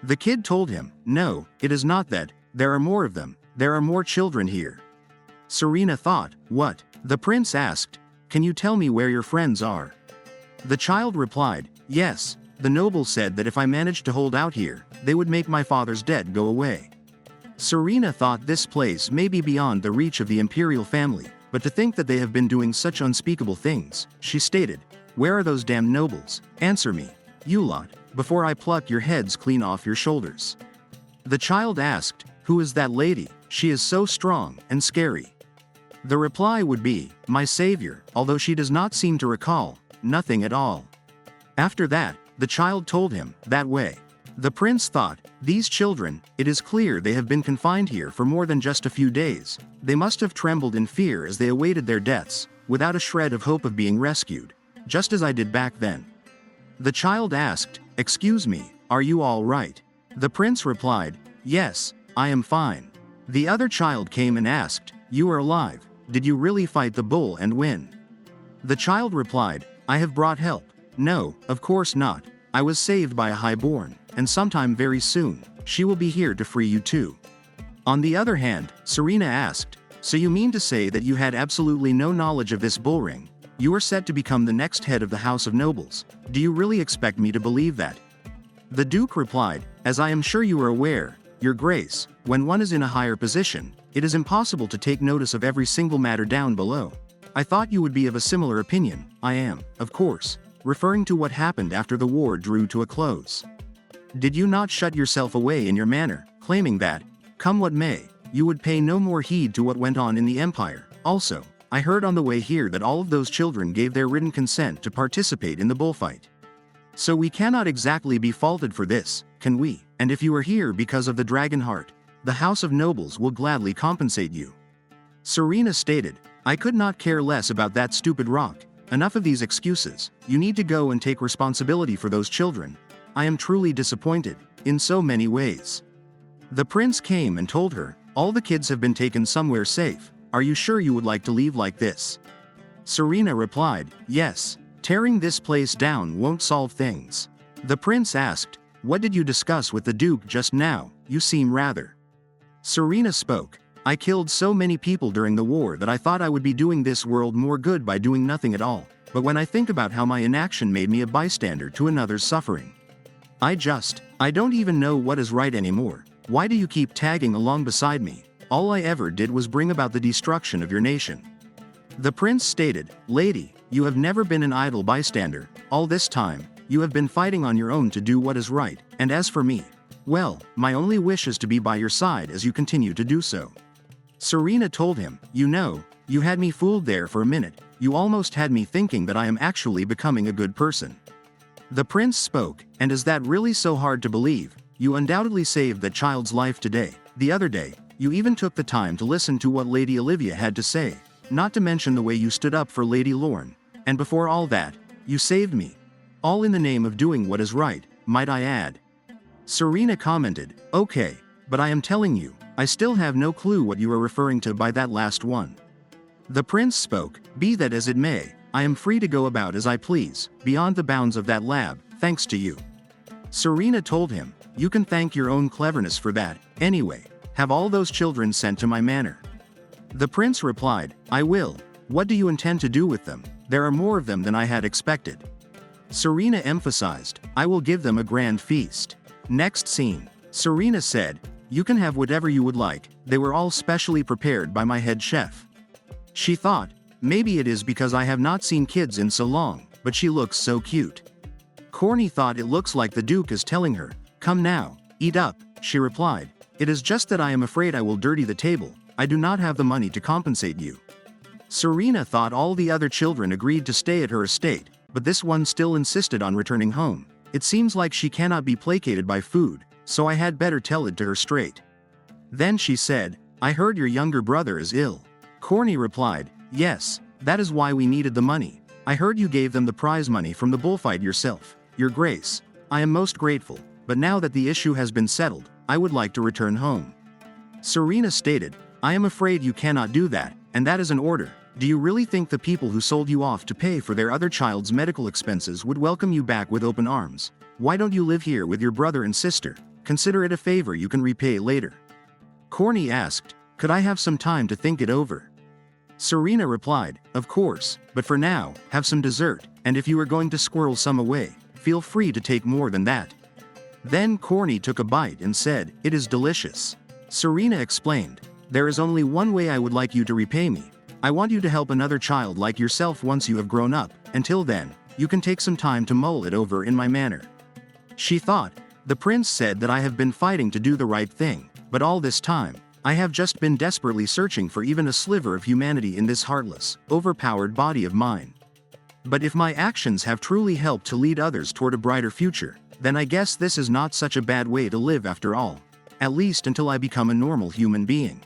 The kid told him, "No, it is not that, there are more of them, there are more children here." Serena thought, "What?" The prince asked, "Can you tell me where your friends are?" The child replied, "Yes, the noble said that if I managed to hold out here, they would make my father's debt go away." Serena thought this place may be beyond the reach of the imperial family, but to think that they have been doing such unspeakable things, she stated, "Where are those damned nobles? Answer me, you lot, before I pluck your heads clean off your shoulders." The child asked, "Who is that lady? She is so strong and scary." The reply would be, "My savior," although she does not seem to recall nothing at all. After that, the child told him, "That way." The prince thought, "These children, it is clear they have been confined here for more than just a few days. They must have trembled in fear as they awaited their deaths, without a shred of hope of being rescued, just as I did back then." The child asked, "Excuse me, are you all right?" The prince replied, "Yes, I am fine." The other child came and asked, "You are alive, did you really fight the bull and win?" The child replied, "I have brought help." "No, of course not. I was saved by a highborn, and sometime very soon, she will be here to free you too." On the other hand, Serena asked, "So you mean to say that you had absolutely no knowledge of this bull ring? You are set to become the next head of the House of Nobles. Do you really expect me to believe that?" The Duke replied, "As I am sure you are aware, Your Grace, when one is in a higher position, it is impossible to take notice of every single matter down below. I thought you would be of a similar opinion. I am, of course, referring to what happened after the war drew to a close. Did you not shut yourself away in your manner, claiming that, come what may, you would pay no more heed to what went on in the Empire? Also, I heard on the way here that all of those children gave their written consent to participate in the bullfight. So we cannot exactly be faulted for this, can we? And if you are here because of the dragon heart, the House of Nobles will gladly compensate you." Serena stated, "I could not care less about that stupid rock. Enough of these excuses. You need to go and take responsibility for those children. I am truly disappointed, in so many ways." The prince came and told her, "All the kids have been taken somewhere safe. Are you sure you would like to leave like this?" Serena replied, "Yes. Tearing this place down won't solve things." The prince asked, "What did you discuss with the Duke just now? You seem rather..." Serena spoke, "I killed so many people during the war that I thought I would be doing this world more good by doing nothing at all, but when I think about how my inaction made me a bystander to another's suffering, I don't even know what is right anymore. Why do you keep tagging along beside me? All I ever did was bring about the destruction of your nation." The prince stated, "Lady, you have never been an idle bystander. All this time, you have been fighting on your own to do what is right, and as for me, well, my only wish is to be by your side as you continue to do so." Serena told him, "You know, you had me fooled there for a minute. You almost had me thinking that I am actually becoming a good person." The prince spoke, "And is that really so hard to believe? You undoubtedly saved that child's life today. The other day, you even took the time to listen to what Lady Olivia had to say, not to mention the way you stood up for Lady Lorne. And before all that, you saved me. All in the name of doing what is right, might I add." Serena commented, "Okay, but I am telling you, I still have no clue what you are referring to by that last one." The prince spoke, "Be that as it may, I am free to go about as I please, beyond the bounds of that lab, thanks to you." Serena told him, "You can thank your own cleverness for that. Anyway, have all those children sent to my manor." The prince replied, "I will. What do you intend to do with them? There are more of them than I had expected." Serena emphasized, "I will give them a grand feast." Next scene. Serena said, "You can have whatever you would like, they were all specially prepared by my head chef." She thought, maybe it is because I have not seen kids in so long, but she looks so cute. Corny thought it looks like the Duke is telling her, "Come now, eat up." She replied, "It is just that I am afraid I will dirty the table. I do not have the money to compensate you." Serena thought all the other children agreed to stay at her estate, but this one still insisted on returning home. It seems like she cannot be placated by food, so I had better tell it to her straight. Then she said, "I heard your younger brother is ill." Corny replied, "Yes, that is why we needed the money. I heard you gave them the prize money from the bullfight yourself. Your Grace, I am most grateful, but now that the issue has been settled, I would like to return home." Serena stated, "I am afraid you cannot do that, and that is an order. Do you really think the people who sold you off to pay for their other child's medical expenses would welcome you back with open arms? Why don't you live here with your brother and sister? Consider it a favor you can repay later. Corny asked, could I have some time to think it over? Serena replied, of course, but for now, have some dessert, and if you are going to squirrel some away, feel free to take more than that. Then Corny took a bite and said, it is delicious. Serena explained, there is only one way I would like you to repay me. I want you to help another child like yourself once you have grown up. Until then, you can take some time to mull it over in my manner. She thought, the prince said that I have been fighting to do the right thing, but all this time, I have just been desperately searching for even a sliver of humanity in this heartless, overpowered body of mine. But if my actions have truly helped to lead others toward a brighter future, then I guess this is not such a bad way to live after all. At least until I become a normal human being.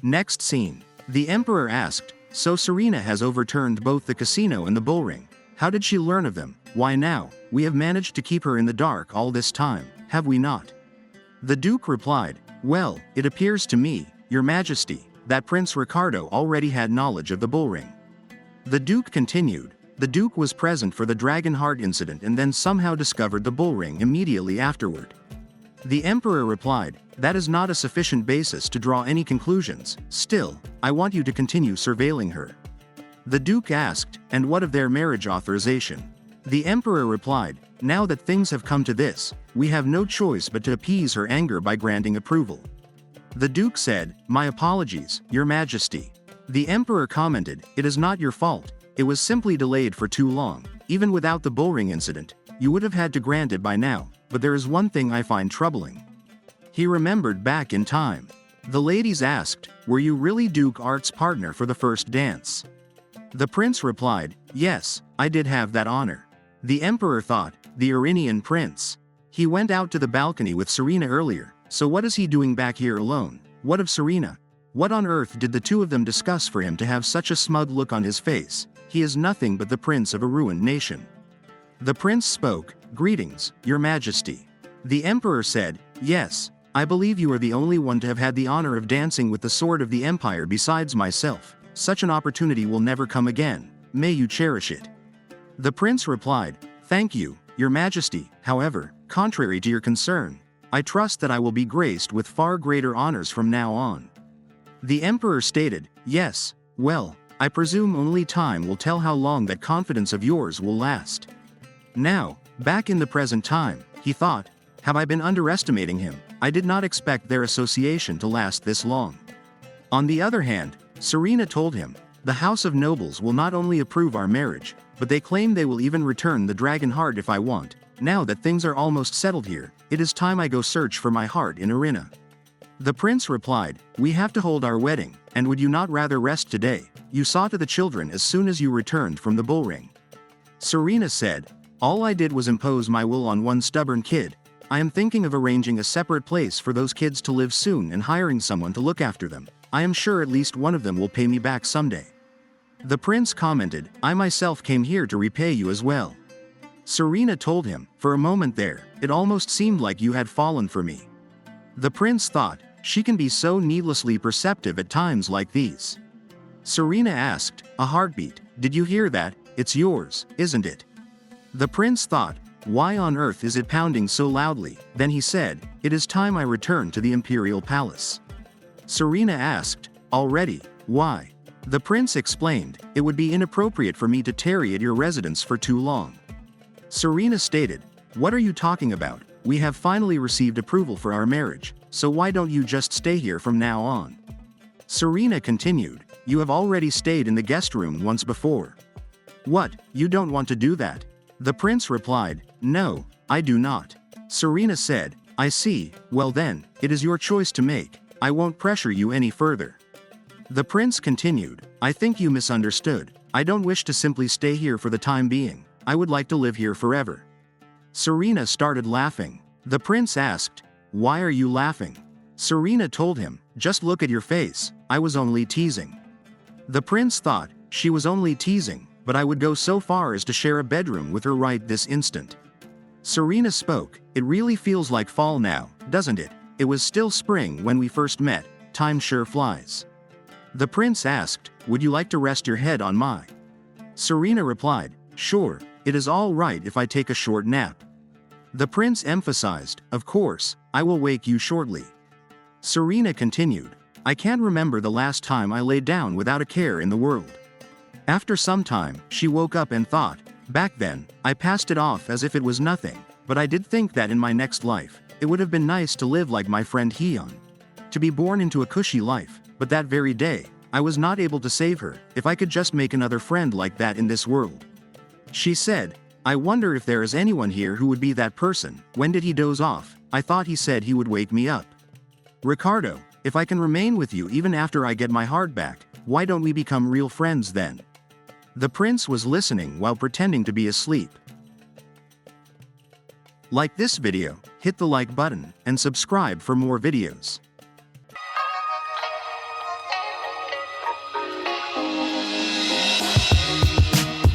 Next scene. The emperor asked, so Serena has overturned both the casino and the bullring. How did she learn of them? Why now, we have managed to keep her in the dark all this time, have we not? The Duke replied, well, it appears to me, your majesty, that Prince Ricardo already had knowledge of the bullring. The Duke continued, the Duke was present for the Dragon Heart incident and then somehow discovered the bullring immediately afterward. The emperor replied, that is not a sufficient basis to draw any conclusions, still, I want you to continue surveilling her. The Duke asked, and what of their marriage authorization? The emperor replied, now that things have come to this, we have no choice but to appease her anger by granting approval. The Duke said, my apologies, your majesty. The emperor commented, it is not your fault, it was simply delayed for too long, even without the bullring incident, you would have had to grant it by now, but there is one thing I find troubling. He remembered back in time. The ladies asked, were you really Duke Art's partner for the first dance? The prince replied, yes, I did have that honor. The emperor thought, the Iranian prince. He went out to the balcony with Serena earlier, so what is he doing back here alone? What of Serena? What on earth did the two of them discuss for him to have such a smug look on his face? He is nothing but the prince of a ruined nation. The prince spoke, greetings, your majesty. The emperor said, yes, I believe you are the only one to have had the honor of dancing with the sword of the empire besides myself. Such an opportunity will never come again, may you cherish it. The prince replied, thank you, your majesty, however, contrary to your concern, I trust that I will be graced with far greater honors from now on. The emperor stated, yes, well, I presume only time will tell how long that confidence of yours will last. Now, back in the present time, he thought, have I been underestimating him? I did not expect their association to last this long. On the other hand, Serena told him, the House of Nobles will not only approve our marriage, but they claim they will even return the dragon heart if I want. Now that things are almost settled here, it is time I go search for my heart in Irina. The prince replied, we have to hold our wedding, and would you not rather rest today? You saw to the children as soon as you returned from the bullring. Serena said, all I did was impose my will on one stubborn kid. I am thinking of arranging a separate place for those kids to live soon and hiring someone to look after them. I am sure at least one of them will pay me back someday. The prince commented, I myself came here to repay you as well. Serena told him, for a moment there, it almost seemed like you had fallen for me. The prince thought, she can be so needlessly perceptive at times like these. Serena asked, a heartbeat, did you hear that? It's yours, isn't it? The prince thought, why on earth is it pounding so loudly? Then he said, it is time I return to the imperial palace. Serena asked, already, why? The prince explained, it would be inappropriate for me to tarry at your residence for too long. Serena stated, what are you talking about? We have finally received approval for our marriage, so why don't you just stay here from now on? Serena continued, you have already stayed in the guest room once before. What, you don't want to do that? The prince replied, no, I do not. Serena said, I see, well then, it is your choice to make, I won't pressure you any further. The prince continued, I think you misunderstood, I don't wish to simply stay here for the time being, I would like to live here forever. Serena started laughing. The prince asked, why are you laughing? Serena told him, just look at your face, I was only teasing. The prince thought, she was only teasing, but I would go so far as to share a bedroom with her right this instant. Serena spoke, it really feels like fall now, doesn't it? It was still spring when we first met, time sure flies. The prince asked, would you like to rest your head on my? Serena replied, sure, it is all right if I take a short nap. The prince emphasized, of course, I will wake you shortly. Serena continued. I can't remember the last time I laid down without a care in the world. After some time, she woke up and thought, back then, I passed it off as if it was nothing, but I did think that in my next life, it would have been nice to live like my friend Hyun. To be born into a cushy life, but that very day, I was not able to save her. If I could just make another friend like that in this world. She said, I wonder if there is anyone here who would be that person. When did he doze off? I thought he said he would wake me up. Ricardo, if I can remain with you even after I get my heart back, why don't we become real friends then? The prince was listening while pretending to be asleep. Like this video, hit the like button, and subscribe for more videos.